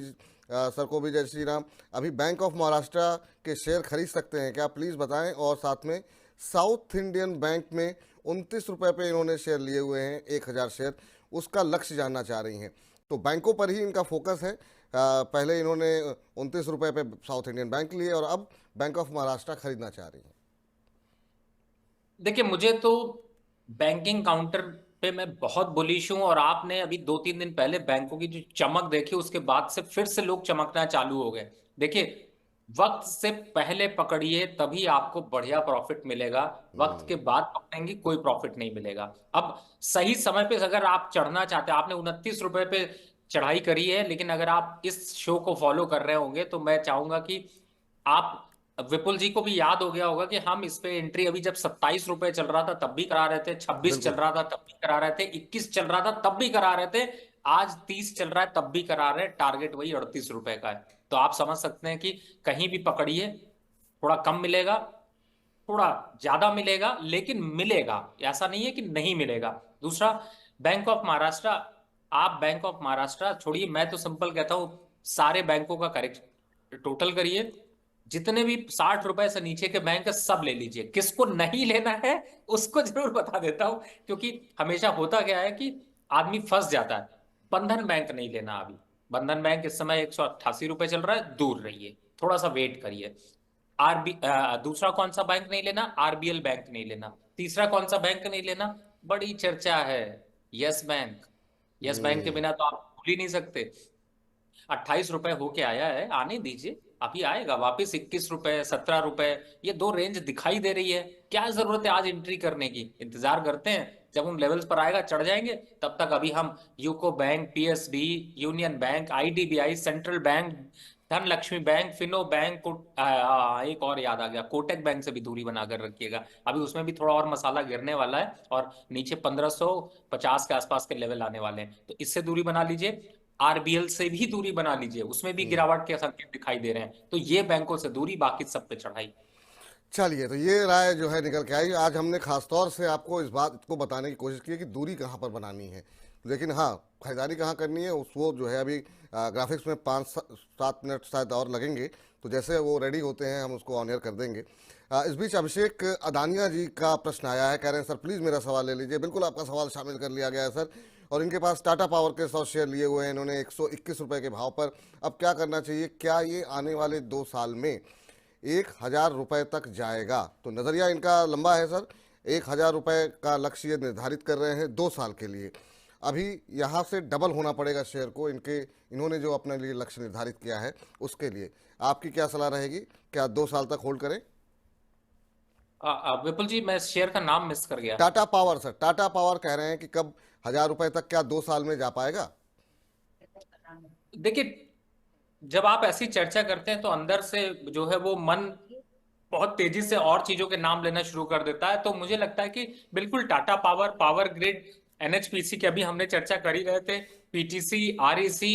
सर को भी जय श्री राम। अभी बैंक ऑफ महाराष्ट्र के शेयर खरीद सकते हैं क्या, प्लीज़ बताएं। और साथ में साउथ इंडियन बैंक में 29 रुपये पे इन्होंने शेयर लिए हुए हैं, 1000 शेयर, उसका लक्ष्य जानना चाह रही हैं। तो बैंकों पर ही इनका फोकस है। पहले इन्होंने 29 रुपये पे साउथ इंडियन बैंक लिए और अब बैंक ऑफ महाराष्ट्र खरीदना चाह रही हैं। देखिए मुझे तो बैंकिंग काउंटर पे मैं बहुत बुलिश हूं, और आपने अभी 2 3 दिन पहले बैंकों की जो चमक देखी, उसके बाद से फिर से लोग चमकना चालू हो गए। देखिए वक्त से पहले पकड़िए तभी आपको बढ़िया प्रॉफिट मिलेगा, वक्त के बाद पकड़ेंगे कोई प्रॉफिट नहीं मिलेगा। अब सही समय पे अगर आप चढ़ना चाहते हैं, आपने 29 रुपए पे चढ़ाई करी है, लेकिन अगर आप इस शो को फॉलो कर रहे होंगे तो मैं चाहूंगा कि आप, विपुल जी को भी याद हो गया होगा कि हम इस पे एंट्री अभी जब 27 रुपए चल रहा था तब भी करा रहे थे, 26 चल बिल्कुल। रहा था तब भी करा रहे थे, 21 चल रहा था तब भी करा रहे थे, आज 30 चल रहा है तब भी करा रहे हैं। टारगेट वही 38 रुपए का है। तो आप समझ सकते हैं कि कहीं भी पकड़िए, थोड़ा कम मिलेगा, थोड़ा ज्यादा मिलेगा, लेकिन मिलेगा, ऐसा नहीं है कि नहीं मिलेगा। दूसरा, बैंक ऑफ महाराष्ट्र, आप बैंक ऑफ महाराष्ट्र छोड़िए, मैं तो सिंपल कहता हूं सारे बैंकों का करेक्ट टोटल करिए। जितने भी 60 रुपए से नीचे के बैंक है सब ले लीजिए। किसको नहीं लेना है उसको जरूर बता देता हूं, क्योंकि हमेशा होता क्या है कि आदमी फंस जाता है। बंधन बैंक नहीं लेना अभी। बंधन बैंक इस समय 188 रुपए चल रहा है, दूर रहिए, थोड़ा सा वेट करिए। दूसरा कौन सा बैंक नहीं लेना, आरबीएल बैंक नहीं लेना। तीसरा कौन सा बैंक नहीं लेना, बड़ी चर्चा है, यस बैंक। यस बैंक के बिना तो आप भूल ही नहीं सकते। 28 रुपए होके आया है, आने दीजिए, अभी आएगा वापस 21 रुपए 17 रुपए, ये दो रेंज दिखाई दे रही है। क्या जरूरत है आज एंट्री करने की, इंतजार करते हैं, जब उन लेवल्स पर आएगा चढ़ जाएंगे। तब तक अभी हम UCO bank, PSB, union bank, IDBI, central bank, धन लक्ष्मी बैंक, फिनो बैंक एक और याद आ गया, कोटक बैंक से भी दूरी बनाकर रखिएगा। अभी उसमें भी थोड़ा और मसाला गिरने वाला है, और नीचे 1550 के आसपास के लेवल आने वाले हैं, तो इससे दूरी बना लीजिए। आरबीएल से भी दूरी बना लीजिए, उसमें भी गिरावट के संकेत दिखाई दे रहे हैं। तो ये बैंकों से दूरी, बाकी सब पे चढ़ाई। चलिए, तो ये राय जो है निकल के आई। आज हमने खासतौर से आपको इस बात को बताने की कोशिश की है कि दूरी कहाँ पर बनानी है, लेकिन हाँ, खरीदारी कहाँ करनी है उस वो जो है अभी ग्राफिक्स में 5-7 मिनट शायद और लगेंगे। तो जैसे वो रेडी होते हैं हम उसको ऑन एयर कर देंगे। इस बीच अभिषेक अदानिया जी का प्रश्न आया है, कह रहे हैं सर प्लीज़ मेरा सवाल ले लीजिए। बिल्कुल, आपका सवाल शामिल कर लिया गया है सर। और इनके पास टाटा पावर के 100 शेयर लिए हुए हैं इन्होंने 121 रुपये के भाव पर। अब क्या करना चाहिए, क्या ये आने वाले 2 साल में 1000 रुपये तक जाएगा? तो नज़रिया इनका लंबा है सर, 1000 रुपये का लक्ष्य ये निर्धारित कर रहे हैं 2 साल के लिए। अभी यहाँ से डबल होना पड़ेगा शेयर को, इन्होंने जो अपने लिए लक्ष्य निर्धारित किया है उसके लिए। आपकी क्या सलाह रहेगी, क्या 2 साल तक होल्ड करें? विपुल जी, मैं शेयर का नाम मिस कर गया। Tata power sir, Tata power कह रहे हैं कि कब 1,000 रुपए तक, क्या 2 साल में जा पाएगा? देखिए, जब आप ऐसी चर्चा करते हैं तो अंदर से जो है वो मन बहुत तेजी से और चीजों के नाम लेना शुरू कर देता है। तो मुझे लगता है कि बिल्कुल Tata power, power grid, NHPC की अभी हमने चर्चा कर ही रहे थे, पीटीसी, आरईसी,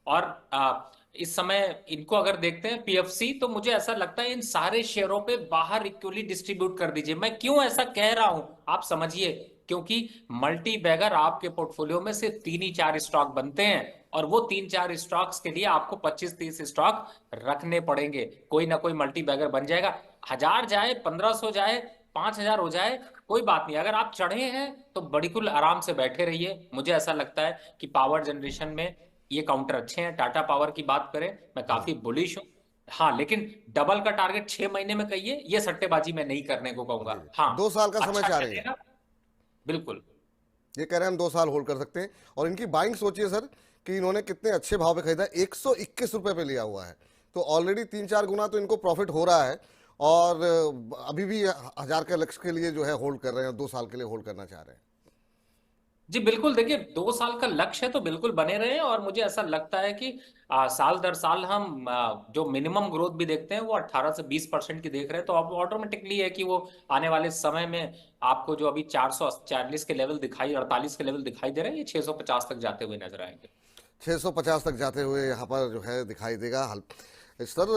और इस समय इनको अगर देखते हैं पीएफसी, तो मुझे ऐसा लगता है इन सारे शेयरों पे बाहर इक्वली डिस्ट्रीब्यूट कर दीजिए। मैं क्यों ऐसा कह रहा हूं आप समझिए, क्योंकि मल्टी बैगर आपके पोर्टफोलियो में सिर्फ 3 ही 4 स्टॉक बनते हैं, और वो 3 4 स्टॉक्स के लिए आपको 25 30 स्टॉक रखने पड़ेंगे। कोई ना कोई मल्टी बैगर बन जाएगा, 1000 जाए, 1500 जाए, 5000 हो जाए, कोई बात नहीं। अगर आप चढ़े हैं तो बिल्कुल आराम से बैठे रहिए। मुझे ऐसा लगता है कि पावर जनरेशन में ये काउंटर अच्छे हैं। टाटा पावर की बात करें, मैं जी काफी बुलिश हूं। हाँ, लेकिन डबल का टारगेट 6 महीने में कहिए, ये सट्टेबाजी में नहीं करने को जी कहूंगा। जी, हाँ, 2 साल का समय अच्छा चाह रही हैं। चलेगा, बिल्कुल। ये कह रहे हैं हम 2 साल होल्ड कर सकते हैं। और इनकी बाइंग सोचिए सर, कि इन्होंने कितने अच्छे भाव पे खरीदा, 121 रुपए पे लिया हुआ है। तो ऑलरेडी 3 4 गुना तो इनको प्रॉफिट हो रहा है। और अभी भी 1,000 के लक्ष्य के लिए जो है होल्ड कर रहे हैं, 2 साल के लिए होल्ड करना चाह रहे हैं। जी बिल्कुल, देखिए 2 साल का लक्ष्य है तो बिल्कुल बने रहे। और मुझे ऐसा लगता है कि साल दर साल हम जो मिनिमम ग्रोथ भी देखते हैं वो 18 से 20% की देख रहे हैं। तो अब ऑटोमेटिकली है कि वो आने वाले समय में आपको जो अभी 440 के लेवल दिखाई, 48 के लेवल दिखाई दे रहे हैं, ये 650 तक जाते हुए नजर आएंगे। 650 तक जाते हुए यहाँ पर जो है दिखाई देगा। हल सर,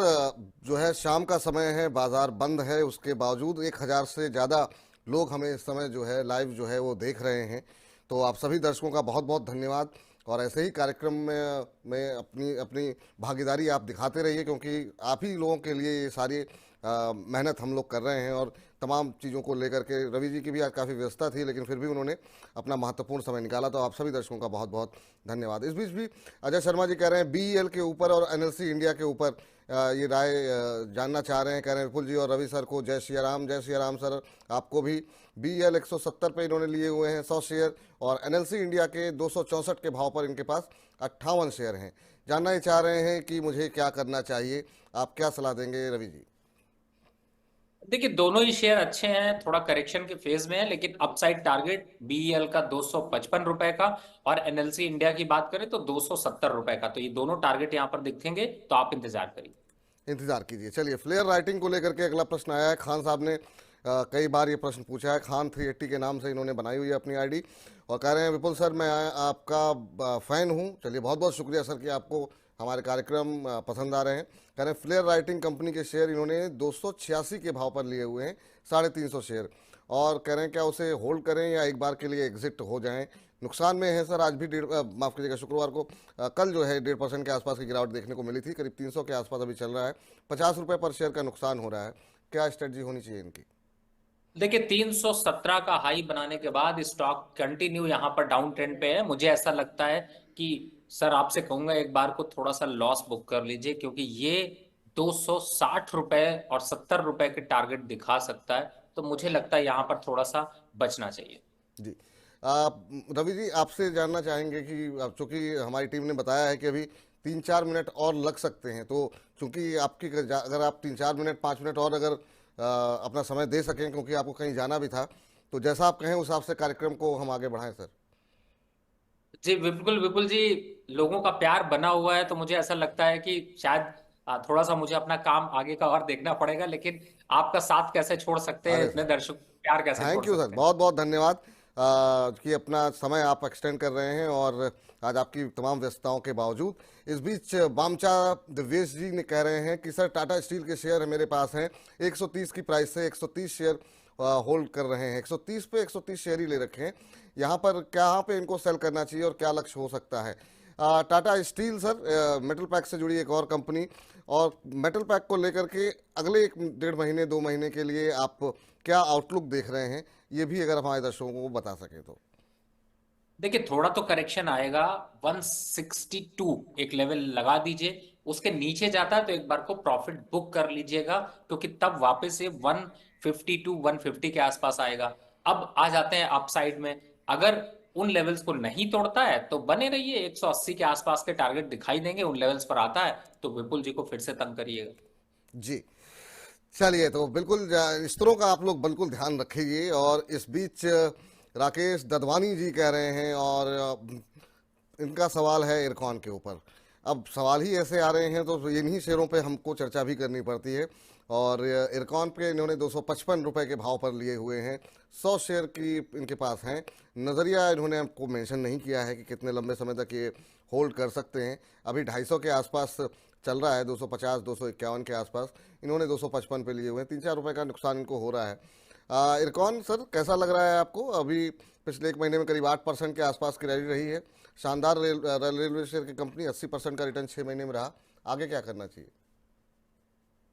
जो है शाम का समय है, बाजार बंद है, उसके बावजूद 1,000 से ज़्यादा लोग हमें इस समय जो है लाइव जो है वो देख रहे हैं। तो आप सभी दर्शकों का बहुत बहुत धन्यवाद। और ऐसे ही कार्यक्रम में अपनी अपनी भागीदारी आप दिखाते रहिए, क्योंकि आप ही लोगों के लिए ये सारी मेहनत हम लोग कर रहे हैं। और तमाम चीज़ों को लेकर के रवि जी की भी आज काफ़ी व्यस्तता थी, लेकिन फिर भी उन्होंने अपना महत्वपूर्ण समय निकाला। तो आप सभी दर्शकों का बहुत बहुत धन्यवाद। इस बीच भी अजय शर्मा जी कह रहे हैं बीईएल के ऊपर और एनएलसी इंडिया के ऊपर ये राय जानना चाह रहे हैं। कह रहे हैं विपुल जी और रवि सर को जय सिया राम। जय सिया राम सर, आपको भी। बीईएल 170 पे इन्होंने लिए हुए हैं 100 शेयर, और एनएलसी इंडिया के 264 के भाव पर इनके पास 58 शेयर हैं। जानना ही चाह रहे हैं कि मुझे क्या करना चाहिए, आप क्या सलाह देंगे रवि जी? देखिए, दोनों ही शेयर अच्छे हैं, थोड़ा करेक्शन के फेज में है, लेकिन अपसाइड टारगेट बीईएल का 255 रुपए का, और एनएलसी इंडिया की बात करें तो 270 रुपए का। तो ये दोनों टारगेट यहां पर दिखेंगे, तो आप इंतजार करिए। इंतजार कीजिए। चलिए, फ्लेयर राइटिंग को लेकर के अगला प्रश्न आया है। खान साहब ने कई बार ये प्रश्न पूछा है। खान 380 के नाम से इन्होंने बनाई हुई है अपनी आईडी, और कह रहे हैं विपुल सर मैं आपका फ़ैन हूँ। चलिए, बहुत बहुत शुक्रिया सर कि आपको हमारे कार्यक्रम पसंद आ रहे हैं। कह रहे हैं फ्लेयर राइटिंग कंपनी के शेयर इन्होंने 286 के भाव पर लिए हुए हैं, 350 शेयर। और कह रहे हैं क्या उसे होल्ड करें या एक बार के लिए एग्जिट हो जाएं? नुकसान में है सर। आज भी माफ़ कीजिएगा, शुक्रवार को कल जो है 1.5% के आसपास की गिरावट देखने को मिली थी, करीब 300 के आसपास अभी चल रहा है। 50 रुपये पर शेयर का नुकसान हो रहा है। क्या स्ट्रेटजी होनी चाहिए इनकी? देखिए, 317 का हाई बनाने के बाद स्टॉक कंटिन्यू यहां पर डाउन ट्रेंड पे है। मुझे ऐसा लगता है कि सर आपसे कहूंगा एक बार को थोड़ा सा लॉस बुक कर लीजिए, क्योंकि ये 260 रुपए और 70 रुपए के टारगेट दिखा सकता है। तो मुझे लगता है यहां पर थोड़ा सा बचना चाहिए। जी। आप रवि जी, आपसे जानना चाहेंगे कि चूंकि हमारी टीम ने बताया है कि अभी 3 4 मिनट और लग सकते हैं, तो चूंकि आपकी अगर आप 3 4 मिनट 5 मिनट और अगर अपना समय दे सकें, क्योंकि आपको कहीं जाना भी था, तो जैसा आप कहें उस हिसाब से कार्यक्रम को हम आगे बढ़ाएं सर। जी बिल्कुल, विपुल जी, लोगों का प्यार बना हुआ है, तो मुझे ऐसा लगता है कि शायद थोड़ा सा मुझे अपना काम आगे का और देखना पड़ेगा, लेकिन आपका साथ कैसे छोड़ सकते हैं, अरे इतने सर, दर्शक प्यार कैसे छोड़ थैंक यू सर, सकते हैं। बहुत बहुत धन्यवाद कि अपना समय आप एक्सटेंड कर रहे हैं, और आज आपकी तमाम व्यस्तताओं के बावजूद। इस बीच बामचा दिव्येश जी ने कह रहे हैं कि सर टाटा स्टील के शेयर मेरे पास हैं, 130 की प्राइस से 130 शेयर होल्ड कर रहे हैं। 130 पे 130 शेयर ही ले रखे हैं। यहाँ पर कहाँ पे इनको सेल करना चाहिए और क्या लक्ष्य हो सकता है? Tata steel sir, metal pack से जुड़ी एक और कंपनी, और मेटल पैक को लेकर के अगले 1 1.5 महीने 2 महीने के लिए आप क्या आउटलुक देख रहे हैं, ये भी अगर हमारे दर्शकों को बता सके तो। देखिए, थोड़ा तो करेक्शन आएगा। 162 एक लेवल लगा दीजिए, उसके नीचे जाता है तो एक बार को प्रॉफिट बुक कर लीजिएगा, क्योंकि तब वापस से 152 150 के आसपास आएगा। अब आ जाते हैं अपसाइड में। अगर उन लेवल्स को नहीं तोड़ता है तो बने रहिए, 180 के आसपास के टारगेट दिखाई देंगे। उन लेवल्स पर आता है तो विपुल जी को फिर से तंग करिएगा। जी। चलिए, तो बिल्कुल इस तरह का आप लोग बिल्कुल ध्यान रखिए। और इस बीच राकेश ददवानी जी कह रहे हैं, और इनका सवाल है इरकॉन के ऊपर। अब सवाल ही ऐसे आ रहे हैं तो इन्हीं शेयरों पे हमको चर्चा भी करनी पड़ती है। और इरकॉन पे इन्होंने 255 रुपए के भाव पर लिए हुए हैं। 100 शेयर की इनके पास हैं। नज़रिया इन्होंने हमको मेंशन नहीं किया है कि कितने लंबे समय तक ये होल्ड कर सकते हैं। अभी 250 के आसपास चल रहा है, 250 251 के आसपास। इन्होंने 255 पे लिए हुए हैं। 3-4 रुपए का नुकसान इनको हो रहा है। इरकॉन सर, कैसा लग रहा है आपको? अभी पिछले एक महीने में करीब 8% के आसपास की रैली रही है। शानदार रेलवे शेयर की कंपनी, 80% का रिटर्न 6 महीने में रहा। आगे क्या करना चाहिए?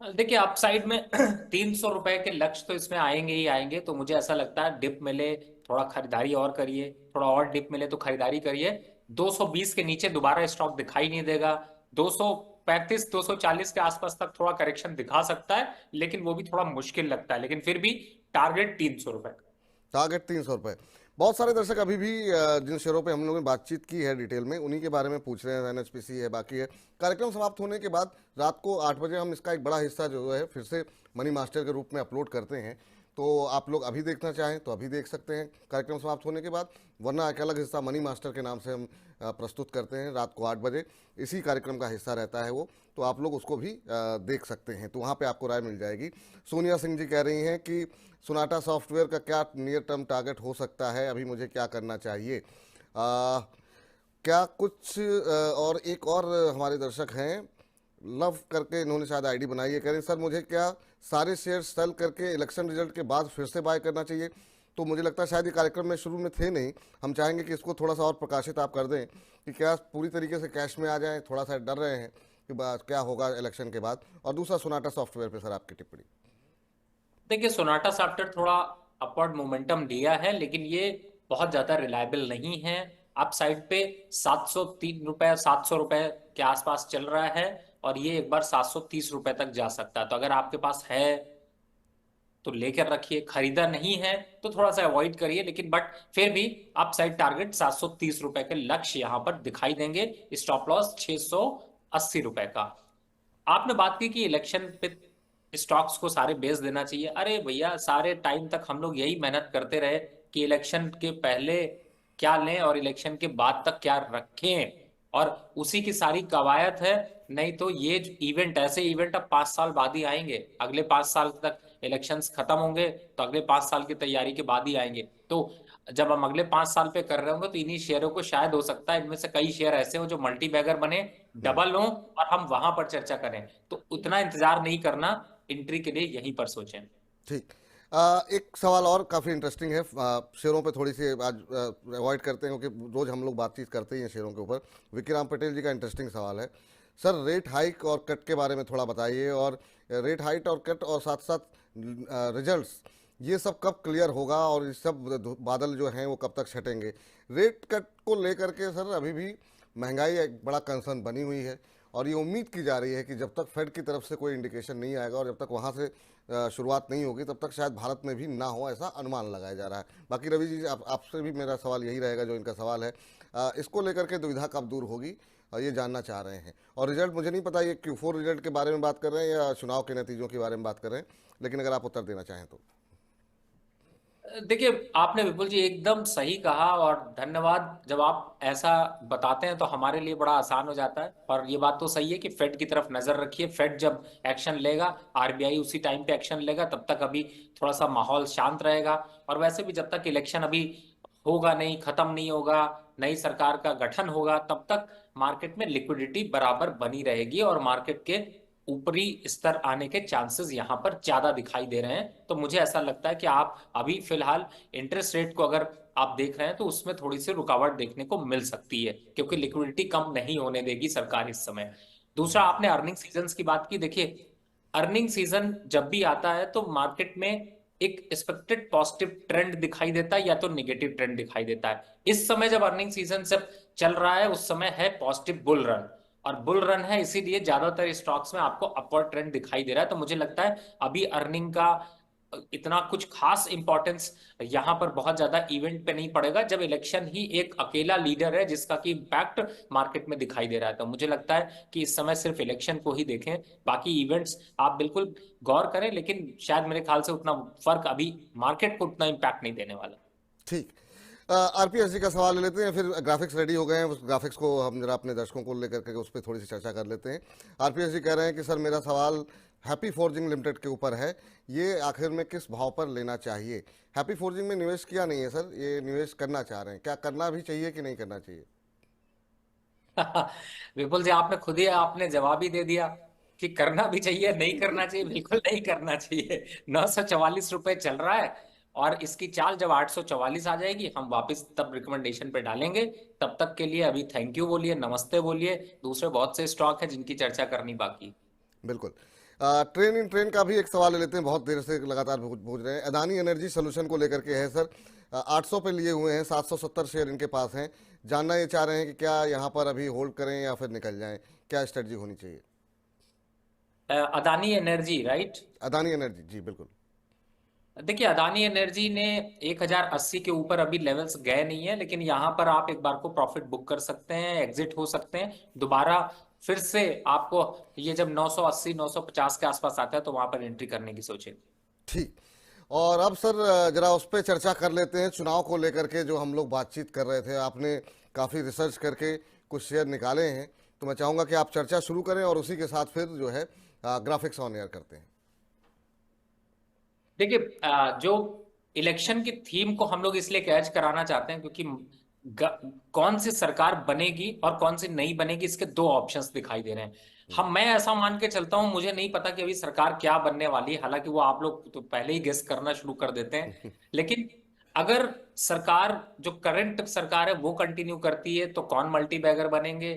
देखिए अपसाइड में 300 रुपए के लक्ष्य तो इसमें आएंगे ही आएंगे। तो मुझे ऐसा लगता है डिप मिले थोड़ा खरीदारी और करिए, थोड़ा और डिप मिले तो खरीदारी करिए। 220 के नीचे दोबारा स्टॉक दिखाई नहीं देगा। 235 240 के आसपास तक थोड़ा करेक्शन दिखा सकता है, लेकिन वो भी थोड़ा मुश्किल लगता है। लेकिन फिर भी टारगेट 300 रुपए। टारगेट 300 रुपए। बहुत सारे दर्शक अभी भी जिन शेयरों पे हम लोगों ने बातचीत की है डिटेल में, उन्हीं के बारे में पूछ रहे हैं। एनएचपीसी है, बाकी है। कार्यक्रम समाप्त होने के बाद रात को 8 बजे हम इसका एक बड़ा हिस्सा जो है फिर से मनी मास्टर के रूप में अपलोड करते हैं। तो आप लोग अभी देखना चाहें तो अभी देख सकते हैं कार्यक्रम समाप्त होने के बाद, वरना एक अलग हिस्सा मनी मास्टर के नाम से हम प्रस्तुत करते हैं रात को 8 बजे। इसी कार्यक्रम का हिस्सा रहता है वो, तो आप लोग उसको भी देख सकते हैं। तो वहाँ पे आपको राय मिल जाएगी। सोनिया सिंह जी कह रही हैं कि सोनाटा सॉफ्टवेयर का क्या नियर टर्म टारगेट हो सकता है, अभी मुझे क्या करना चाहिए? क्या कुछ और एक और हमारे दर्शक हैं, लव करके इन्होंने शायद आईडी बनाई है, कह रहे हैं सर मुझे क्या सारे शेयर सेल करके इलेक्शन रिजल्ट के बाद फिर से बाय करना चाहिए? तो मुझे लगता है शायद ये कार्यक्रम में शुरू में थे नहीं। हम चाहेंगे कि इसको थोड़ा सा और प्रकाशित आप कर दें कि क्या पूरी तरीके से कैश में आ जाएं, थोड़ा सा डर रहे हैं कि क्या होगा इलेक्शन के बाद। और दूसरा सोनाटा सॉफ्टवेयर पे सर आपकी टिप्पणी। देखिए सोनाटा सॉफ्टवेयर थोड़ा अपवर्ड मोमेंटम लिया है, लेकिन ये बहुत ज्यादा रिलायबल नहीं है। अप साइड पे 703 रुपए 700 रुपए के आसपास चल रहा है, और ये एक बार 730 रुपए तक जा सकता है। तो अगर आपके पास है तो लेकर रखिए, खरीदा नहीं है तो थोड़ा सा अवॉइड करिए। लेकिन बट फिर भी अप साइड टारगेट 730 रुपए के लक्ष्य यहां पर दिखाई देंगे। स्टॉप लॉस 680 रुपए का। आपने बात की कि इलेक्शन पे स्टॉक्स को सारे बेच देना चाहिए। अरे भैया, सारे टाइम तक हम लोग यही मेहनत करते रहे कि इलेक्शन के पहले क्या लें और इलेक्शन के बाद तक क्या रखें, और उसी की सारी कवायद है। नहीं तो ये इवेंट, ऐसे इवेंट अब 5 साल बाद ही आएंगे। अगले 5 साल तक इलेक्शंस खत्म होंगे तो अगले 5 साल की तैयारी के बाद ही आएंगे। तो जब हम अगले 5 साल पे कर रहे होंगे तो इन्हीं शेयरों को शायद हो सकता है इनमें से कई शेयर ऐसे हो जो मल्टी बैगर बने, डबल हो, और हम वहां पर चर्चा करें। तो उतना इंतजार नहीं करना, एंट्री के लिए यहीं पर सोचें। ठीक। एक सवाल और काफ़ी इंटरेस्टिंग है। शेयरों पे थोड़ी सी आज अवॉइड करते हैं क्योंकि रोज़ हम लोग बातचीत करते ही हैं शेयरों के ऊपर। विक्राम पटेल जी का इंटरेस्टिंग सवाल है। सर, रेट हाइक और कट के बारे में थोड़ा बताइए। और रेट हाइक और कट और साथ साथ रिजल्ट्स, ये सब कब क्लियर होगा और ये सब बादल जो हैं वो कब तक छटेंगे? रेट कट को लेकर के सर अभी भी महंगाई एक बड़ा कंसर्न बनी हुई है। और ये उम्मीद की जा रही है कि जब तक फेड की तरफ से कोई इंडिकेशन नहीं आएगा और जब तक वहाँ से शुरुआत नहीं होगी, तब तक शायद भारत में भी ना हो, ऐसा अनुमान लगाया जा रहा है। बाकी रवि जी, आपसे भी मेरा सवाल यही रहेगा जो इनका सवाल है। इसको लेकर के दुविधा कब दूर होगी, ये जानना चाह रहे हैं। और रिजल्ट मुझे नहीं पता ये Q4 रिजल्ट के बारे में बात कर रहे हैं या चुनाव के नतीजों के बारे में बात कर रहे हैं, लेकिन अगर आप उत्तर देना चाहें तो। देखिए आपने विपुल जी एकदम सही कहा, और धन्यवाद। जब आप ऐसा बताते हैं तो हमारे लिए बड़ा आसान हो जाता है। और ये बात तो सही है कि फेड की तरफ नजर रखिए। फेड जब एक्शन लेगा, आरबीआई उसी टाइम पे एक्शन लेगा, तब तक अभी थोड़ा सा माहौल शांत रहेगा। और वैसे भी जब तक इलेक्शन अभी होगा नहीं, खत्म नहीं होगा, नई सरकार का गठन होगा, तब तक मार्केट में लिक्विडिटी बराबर बनी रहेगी और मार्केट के ऊपरी स्तर आने के चांसेस यहां पर ज्यादा दिखाई दे रहे हैं। तो मुझे ऐसा लगता है कि आप अभी फिलहाल इंटरेस्ट रेट को अगर आप देख रहे हैं तो उसमें थोड़ी सी रुकावट देखने को मिल सकती है, क्योंकि लिक्विडिटी कम नहीं होने देगी सरकार इस समय। दूसरा, आपने अर्निंग सीजन की बात की। देखिए अर्निंग सीजन जब भी आता है तो मार्केट में एक एक्सपेक्टेड पॉजिटिव ट्रेंड दिखाई देता है या तो निगेटिव ट्रेंड दिखाई देता है। इस समय जब अर्निंग सीजन जब चल रहा है उस समय है पॉजिटिव बुल रन, और बुल रन है इसीलिए ज्यादातर स्टॉक्स में आपको अपवर्ड ट्रेंड दिखाई दे रहा है। तो मुझे लगता है अभी अर्निंग का इतना कुछ खास इंपॉर्टेंस यहाँ पर बहुत ज्यादा इवेंट पे नहीं पड़ेगा, जब इलेक्शन ही एक अकेला लीडर है जिसका कि इम्पैक्ट मार्केट में दिखाई दे रहा है। तो मुझे लगता है कि इस समय सिर्फ इलेक्शन को ही देखें, बाकी इवेंट्स आप बिल्कुल गौर करें, लेकिन शायद मेरे ख्याल से उतना फर्क अभी मार्केट को उतना इम्पैक्ट नहीं देने वाला। ठीक। आरपीएस जी का सवाल ले लेते हैं, फिर ग्राफिक्स रेडी हो गए हैं, उस ग्राफिक्स को हम जरा अपने दर्शकों को लेकर के उस पर थोड़ी सी चर्चा कर लेते हैं। आरपीएस जी कह रहे हैं कि सर मेरा सवाल हैप्पी फोर्जिंग लिमिटेड के ऊपर है, ये आखिर में किस भाव पर लेना चाहिए? हैप्पी फोर्जिंग में निवेश किया नहीं है सर, ये निवेश करना चाह रहे हैं, क्या करना भी चाहिए कि नहीं करना चाहिए? विपुल जी, आपने खुद ही आपने जवाब ही दे दिया कि करना भी चाहिए, नहीं करना चाहिए। बिल्कुल नहीं करना चाहिए। 944 रुपए चल रहा है, और इसकी चाल जब 844 आ जाएगी हम वापस तब रिकमेंडेशन पे डालेंगे। तब तक के लिए अभी थैंक यू बोलिए, नमस्ते बोलिए। दूसरे बहुत से स्टॉक है जिनकी चर्चा करनी बाकी। बिल्कुल। ट्रेन इन ट्रेन का भी एक सवाल ले लेते हैं, बहुत देर से लगातार पूछ रहे हैं। अदानी एनर्जी सोल्यूशन को लेकर के है सर, 800 पे लिए हुए हैं, 770 शेयर इनके पास हैं। जानना ये चाह रहे हैं कि क्या यहाँ पर अभी होल्ड करें या फिर निकल जाएं, क्या स्ट्रेटजी होनी चाहिए? Adani energy, right? Adani energy, जी बिल्कुल। देखिए, अदानी एनर्जी ने 1080 के ऊपर अभी लेवल्स गए नहीं है, लेकिन यहां पर आप एक बार को प्रॉफिट बुक कर सकते हैं, एग्जिट हो सकते हैं दोबारा। फिर से आपको ये जब 980 950 के आसपास आता है तो वहां पर एंट्री करने की सोचें। ठीक। और अब सर जरा उस पर चर्चा कर लेते हैं, चुनाव को लेकर के जो हम लोग बातचीत कर रहे थे, आपने काफ़ी रिसर्च करके कुछ शेयर निकाले हैं, तो मैं चाहूँगा कि आप चर्चा शुरू करें और उसी के साथ फिर जो है ग्राफिक्स ऑन एयर करते हैं। देखिए, जो इलेक्शन की थीम को हम लोग इसलिए कैच कराना चाहते हैं क्योंकि कौन सी सरकार बनेगी और कौन सी नहीं बनेगी, इसके दो ऑप्शंस दिखाई दे रहे हैं। मैं ऐसा मान के चलता हूं, मुझे नहीं पता कि अभी सरकार क्या बनने वाली है, हालांकि वो आप लोग तो पहले ही गेस करना शुरू कर देते हैं। लेकिन अगर सरकार, जो करंट सरकार है वो कंटिन्यू करती है तो कौन मल्टी बैगर बनेंगे,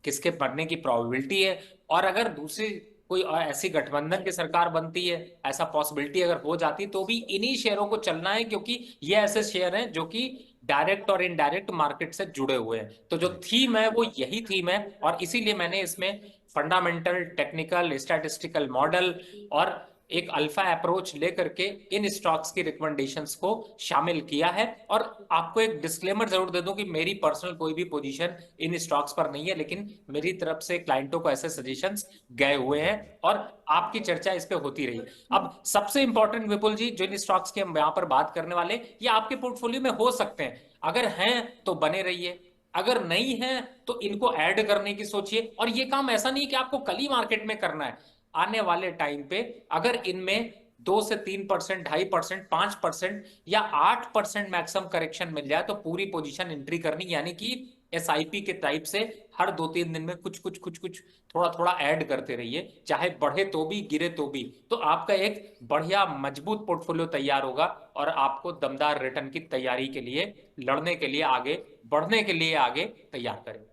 किसके बनने की प्रोबेबिलिटी है। और अगर दूसरी कोई ऐसी गठबंधन की सरकार बनती है, ऐसा पॉसिबिलिटी अगर हो जाती, तो भी इन्हीं शेयरों को चलना है, क्योंकि ये ऐसे शेयर हैं जो कि डायरेक्ट और इनडायरेक्ट मार्केट से जुड़े हुए हैं। तो जो जी थीम है वो यही थीम है, और इसीलिए मैंने इसमें फंडामेंटल, टेक्निकल, स्टैटिस्टिकल मॉडल और एक अल्फा अप्रोच लेकर के इन स्टॉक्स की रिकमेंडेशंस को शामिल किया है। और आपको एक डिस्क्लेमर जरूर दे दूं कि मेरी पर्सनल कोई भी पोजीशन इन स्टॉक्स पर नहीं है, लेकिन मेरी तरफ से क्लाइंटों को ऐसे सजेशंस गए हुए हैं और आपकी चर्चा इस पे होती रही। अब सबसे इंपॉर्टेंट विपुल जी, जो इन स्टॉक्स की हम यहां पर बात करने वाले, ये आपके पोर्टफोलियो में हो सकते हैं। अगर हैं तो बने रहिए, अगर नहीं है तो इनको ऐड करने की सोचिए। और ये काम ऐसा नहीं कि आपको कल ही मार्केट में करना है, आने वाले टाइम पे अगर इनमें 2 से 3%, 2.5%, 5% या 8% मैक्सिमम करेक्शन मिल जाए तो पूरी पोजीशन एंट्री करनी, यानी कि एसआईपी के टाइप से हर 2-3 दिन में कुछ कुछ कुछ कुछ थोड़ा थोड़ा ऐड करते रहिए, चाहे बढ़े तो भी गिरे तो भी। तो आपका एक बढ़िया मजबूत पोर्टफोलियो तैयार होगा और आपको दमदार रिटर्न की तैयारी के लिए, लड़ने के लिए, आगे बढ़ने के लिए आगे तैयार करें।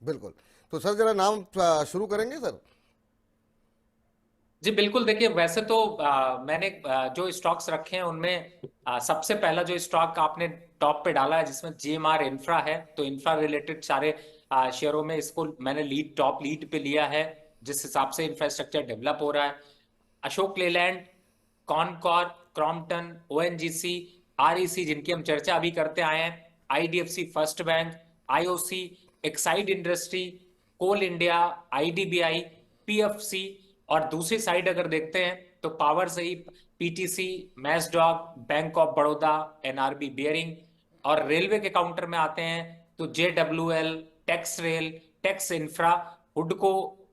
बिल्कुल। तो सर जरा नाम शुरू करेंगे सर? जी बिल्कुल। देखिए, वैसे तो मैंने जो स्टॉक्स रखे हैं उनमें सबसे पहला जो स्टॉक आपने टॉप पे डाला है जिसमें जीएमआर इंफ्रा है, तो इंफ्रा रिलेटेड सारे शेयरों में इसको मैंने टॉप लीड पे लिया है, जिस हिसाब से इंफ्रास्ट्रक्चर डेवलप हो रहा है। Ashok Leyland, Concor, Crompton, ONGC, REC जिनकी हम चर्चा अभी करते आए हैं, IDFC first bank, IOC, Exide industry, Coal India, IDBI, PFC. और दूसरी साइड अगर देखते हैं तो पावर से ही PTC, Mazdock, bank of Baroda, NRB bearing. और रेलवे के काउंटर में आते हैं तो JWL, Tex rail, Tex infra, हुडको।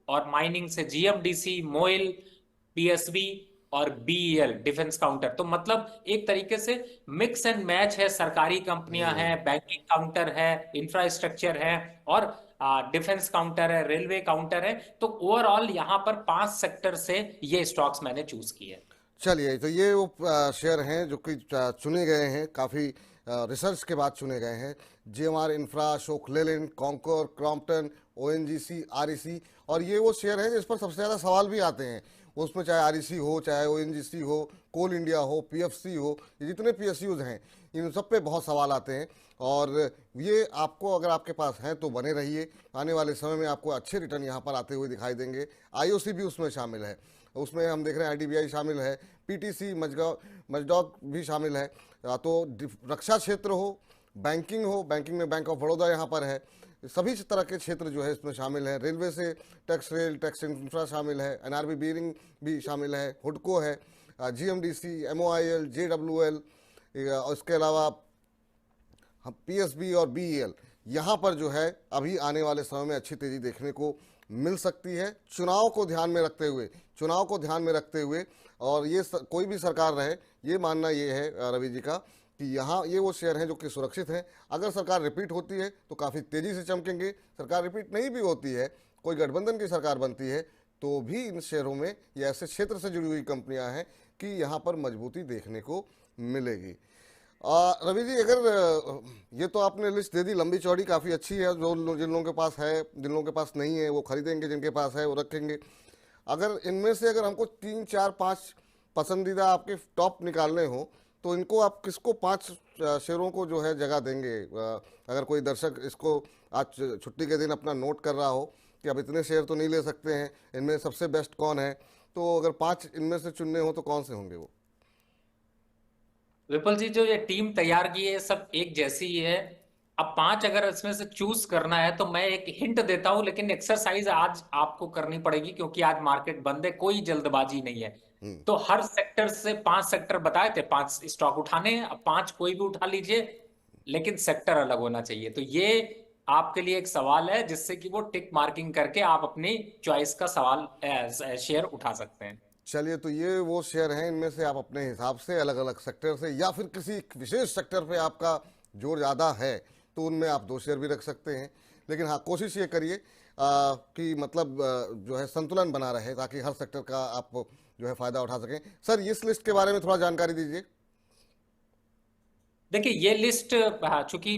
और माइनिंग से जीएमडीसी, मोइल, पीएसबी और बीईएल, डिफेंस काउंटर। तो मतलब एक तरीके से मिक्स एंड मैच है, सरकारी कंपनियां हैं, बैंकिंग काउंटर है, इंफ्रास्ट्रक्चर है और डिफेंस काउंटर है, रेलवे काउंटर है। तो ओवरऑल यहाँ पर 5 सेक्टर से ये स्टॉक्स मैंने चूज किए। चलिए, तो ये वो शेयर हैं जो कि चुने गए हैं, काफ़ी रिसर्च के बाद चुने गए हैं। GMR infra, Ashok Leyland, conquer, Crompton, ONGC, REC. और ये वो शेयर हैं जिस पर सबसे ज़्यादा सवाल भी आते हैं, उसमें चाहे आरईसी हो, चाहे ओएनजीसी हो, कोल इंडिया हो, पीएफसी हो, ये जितने पीएसयूज हैं इन सब पे बहुत सवाल आते हैं। और ये आपको अगर आपके पास हैं तो बने रहिए, आने वाले समय में आपको अच्छे रिटर्न यहाँ पर आते हुए दिखाई देंगे। आईओसी भी उसमें शामिल है। उसमें हम देख रहे हैं IDBI शामिल है, PTC मजडॉक भी शामिल है। तो रक्षा क्षेत्र हो, बैंकिंग में बैंक ऑफ बड़ौदा यहाँ पर है, सभी तरह के क्षेत्र जो है इसमें शामिल है। रेलवे से टैक्स इंफ्रा शामिल है, NRB बीयरिंग भी शामिल है, हुडको है, GMDC, MOIL, JWL, और इसके अलावा हम PSB और BEL, यहाँ पर जो है अभी आने वाले समय में अच्छी तेज़ी देखने को मिल सकती है। चुनाव को ध्यान में रखते हुए और कोई भी सरकार रहे, ये मानना ये है रवि जी का कि यहाँ ये वो शेयर हैं जो कि सुरक्षित हैं। अगर सरकार रिपीट होती है तो काफ़ी तेज़ी से चमकेंगे, सरकार रिपीट नहीं भी होती है, कोई गठबंधन की सरकार बनती है, तो भी इन शेयरों में ये ऐसे क्षेत्र से जुड़ी हुई कंपनियां हैं कि यहाँ पर मजबूती देखने को मिलेगी। रवि जी, अगर ये तो आपने लिस्ट दे दी लंबी चौड़ी, काफ़ी अच्छी है। जिन लोगों के पास है, जिन लोगों के पास नहीं है वो खरीदेंगे, जिनके पास है वो रखेंगे। अगर इनमें से अगर हमको 3, 4, 5 पसंदीदा आपके टॉप निकालने हो तो इनको आप किसको 5 शेयरों को जो है जगह देंगे? अगर कोई दर्शक इसको आज छुट्टी के दिन अपना नोट कर रहा हो कि अब इतने शेयर तो नहीं ले सकते हैं, इनमें सबसे बेस्ट कौन है, तो अगर 5 इनमें से चुनने हो तो कौन से होंगे वो? विपुल जी, जो ये टीम तैयार की है सब एक जैसी ही है। अब 5 अगर इसमें से चूज करना है तो मैं एक हिंट देता हूं, लेकिन एक्सरसाइज आज आपको करनी पड़ेगी क्योंकि आज मार्केट बंद है, कोई जल्दबाजी नहीं है। तो हर सेक्टर से 5 सेक्टर बताए थे, 5 स्टॉक उठाने हैं। अब 5 कोई भी उठा लीजिए, लेकिन सेक्टर अलग होना चाहिए। तो ये आपके लिए एक सवाल है जिससे कि वो टिक मार्किंग करके आप अपनी चॉइस का सवाल शेयर उठा सकते हैं। चलिए, तो ये वो शेयर हैं, इनमें से आप अपने हिसाब से अलग अलग सेक्टर से या फिर किसी विशेष सेक्टर पे आपका जोर ज़्यादा है तो उनमें आप 2 शेयर भी रख सकते हैं। लेकिन हाँ, कोशिश ये करिए कि मतलब जो है संतुलन बना रहे ताकि हर सेक्टर का आप जो है फ़ायदा उठा सकें। सर, इस लिस्ट के बारे में थोड़ा जानकारी दीजिए। देखिए, ये लिस्ट चूंकि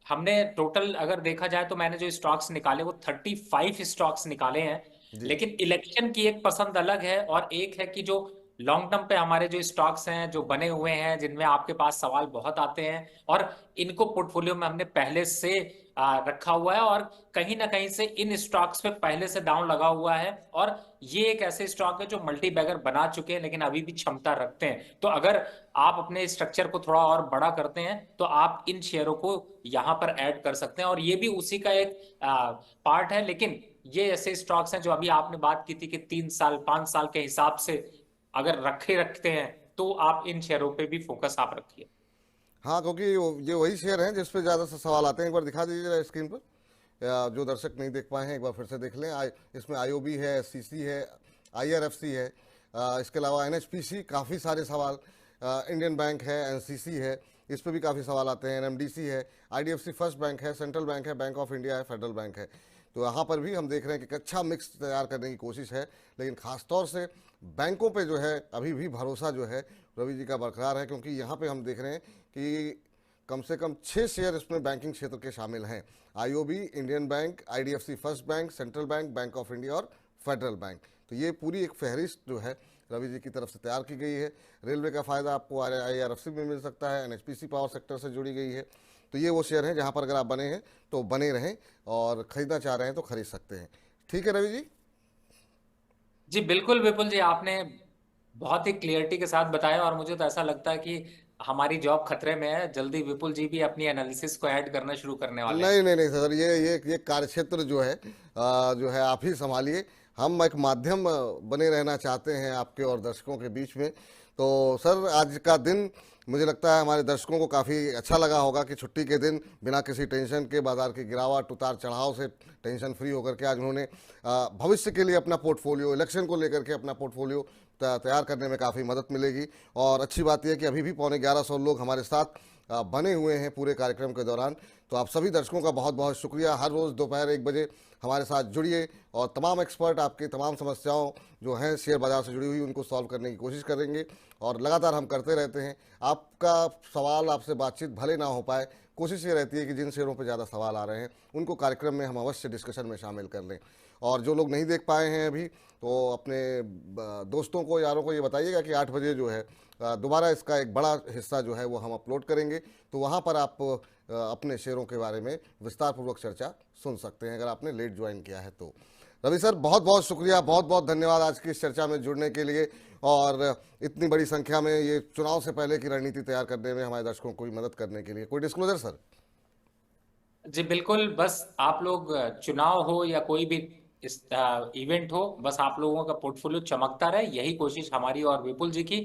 हमने टोटल अगर देखा जाए तो मैंने जो स्टॉक्स निकाले वो 35 स्टॉक्स निकाले हैं। जी। लेकिन इलेक्शन की एक पसंद अलग है और एक है कि जो लॉन्ग टर्म पे हमारे जो स्टॉक्स हैं जो बने हुए हैं, जिनमें आपके पास सवाल बहुत आते हैं, और इनको पोर्टफोलियो में हमने पहले से रखा हुआ है, और कहीं ना कहीं से इन स्टॉक्स पे पहले से डाउन लगा हुआ है। और ये एक ऐसे स्टॉक है जो मल्टी बैगर बना चुके हैं लेकिन अभी भी क्षमता रखते हैं। तो अगर आप अपने स्ट्रक्चर को थोड़ा और बड़ा करते हैं तो आप इन शेयरों को यहां पर ऐड कर सकते हैं, और ये भी उसी का एक पार्ट है। लेकिन ये ऐसे स्टॉक्स हैं जो अभी आपने बात की थी कि 3 साल 5 साल के हिसाब से अगर रखते हैं तो आप इन शेयरों पे भी फोकस आप रखिए। हाँ, क्योंकि ये वही शेयर हैं जिस पे ज़्यादा से सवाल आते हैं। एक बार दिखा दीजिए जरा स्क्रीन पर, या जो दर्शक नहीं देख पाए हैं एक बार फिर से देख लें। इसमें IOB है, SCC है, IRFC है, इसके अलावा NHPC, काफ़ी सारे सवाल, इंडियन बैंक है, NCC है, इस पर भी काफ़ी सवाल आते हैं, NMDC है, IDFC फर्स्ट बैंक है, सेंट्रल बैंक है, बैंक ऑफ इंडिया है, फेडरल बैंक है। तो यहाँ पर भी हम देख रहे हैं कि एक अच्छा मिक्स तैयार करने की कोशिश है। लेकिन ख़ासतौर से बैंकों पे जो है अभी भी भरोसा जो है रवि जी का बरकरार है, क्योंकि यहाँ पे हम देख रहे हैं कि कम से कम 6 शेयर इसमें बैंकिंग क्षेत्र के शामिल हैं। IOB, Indian bank, IDFC first bank, central bank, bank of India और फेडरल बैंक। तो ये पूरी एक फहरिस्त जो है रवि जी की तरफ से तैयार की गई है। रेलवे का फ़ायदा आपको IRFC में मिल सकता है, NHPC पावर सेक्टर से जुड़ी गई है। तो ये वो शेयर हैं जहाँ पर अगर आप बने हैं तो बने रहें, और ख़रीदना चाह रहे हैं तो खरीद सकते हैं। ठीक है रवि जी? जी बिल्कुल विपुल जी, आपने बहुत ही क्लियरिटी के साथ बताया, और मुझे तो ऐसा लगता है कि हमारी जॉब खतरे में है। जल्दी विपुल जी भी अपनी एनालिसिस को ऐड करना शुरू करने वाले हैं। नहीं नहीं नहीं सर, ये कार्यक्षेत्र जो है आप ही संभालिए। हम एक माध्यम बने रहना चाहते हैं आपके और दर्शकों के बीच में। तो सर, आज का दिन मुझे लगता है हमारे दर्शकों को काफ़ी अच्छा लगा होगा कि छुट्टी के दिन बिना किसी टेंशन के, बाजार की गिरावट उतार चढ़ाव से टेंशन फ्री होकर के आज उन्होंने भविष्य के लिए अपना पोर्टफोलियो, इलेक्शन को लेकर के अपना पोर्टफोलियो तैयार करने में काफ़ी मदद मिलेगी। और अच्छी बात यह है कि अभी भी 11,200 लोग हमारे साथ बने हुए हैं पूरे कार्यक्रम के दौरान। तो आप सभी दर्शकों का बहुत बहुत शुक्रिया। हर रोज़ दोपहर 1 बजे हमारे साथ जुड़िए और तमाम एक्सपर्ट आपकी तमाम समस्याओं जो हैं शेयर बाज़ार से जुड़ी हुई उनको सॉल्व करने की कोशिश करेंगे, और लगातार हम करते रहते हैं। आपका सवाल, आपसे बातचीत भले ना हो पाए, कोशिश ये रहती है कि जिन शेयरों पर ज़्यादा सवाल आ रहे हैं उनको कार्यक्रम में हम अवश्य डिस्कशन में शामिल कर लें। और जो लोग नहीं देख पाए हैं अभी, तो अपने दोस्तों को, यारों को ये बताइएगा कि 8 बजे जो है दोबारा इसका एक बड़ा हिस्सा जो है वो हम अपलोड करेंगे। तो वहाँ पर आप अपने शेयरों के बारे में विस्तारपूर्वक चर्चा सुन सकते हैं अगर आपने लेट ज्वाइन किया है तो। रवि सर, बहुत बहुत शुक्रिया, बहुत बहुत धन्यवाद आज की इस चर्चा में जुड़ने के लिए और इतनी बड़ी संख्या में ये चुनाव से पहले की रणनीति तैयार करने में हमारे दर्शकों को मदद करने के लिए। कोई डिस्क्लोजर सर? जी बिल्कुल, बस आप लोग चुनाव हो या कोई भी इस इवेंट हो, बस आप लोगों का पोर्टफोलियो चमकता रहे, यही कोशिश हमारी और विपुल जी की।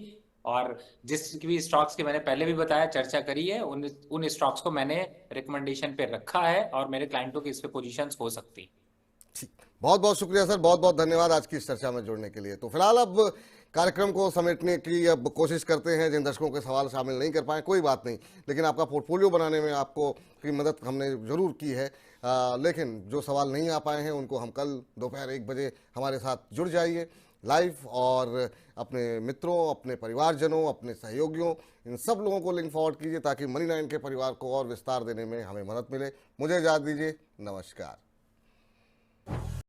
और जिस भी स्टॉक्स की मैंने पहले भी बताया, चर्चा करी है, उन स्टॉक्स को मैंने रिकमेंडेशन पे रखा है और मेरे क्लाइंटों की इस पे पोजीशंस हो सकती है। ठीक, बहुत बहुत शुक्रिया सर, बहुत बहुत धन्यवाद आज की इस चर्चा में जुड़ने के लिए। तो फिलहाल अब कार्यक्रम को समेटने की अब कोशिश करते हैं। जिन दर्शकों के सवाल शामिल नहीं कर पाए कोई बात नहीं, लेकिन आपका पोर्टफोलियो बनाने में आपको की मदद हमने जरूर की है। लेकिन जो सवाल नहीं आ पाए हैं उनको हम कल दोपहर 1 बजे हमारे साथ जुड़ जाइए लाइव, और अपने मित्रों, अपने परिवारजनों, अपने सहयोगियों, इन सब लोगों को लिंक फॉरवर्ड कीजिए ताकि मनी 9 के परिवार को और विस्तार देने में हमें मदद मिले। मुझे इजाज़त दीजिए, नमस्कार।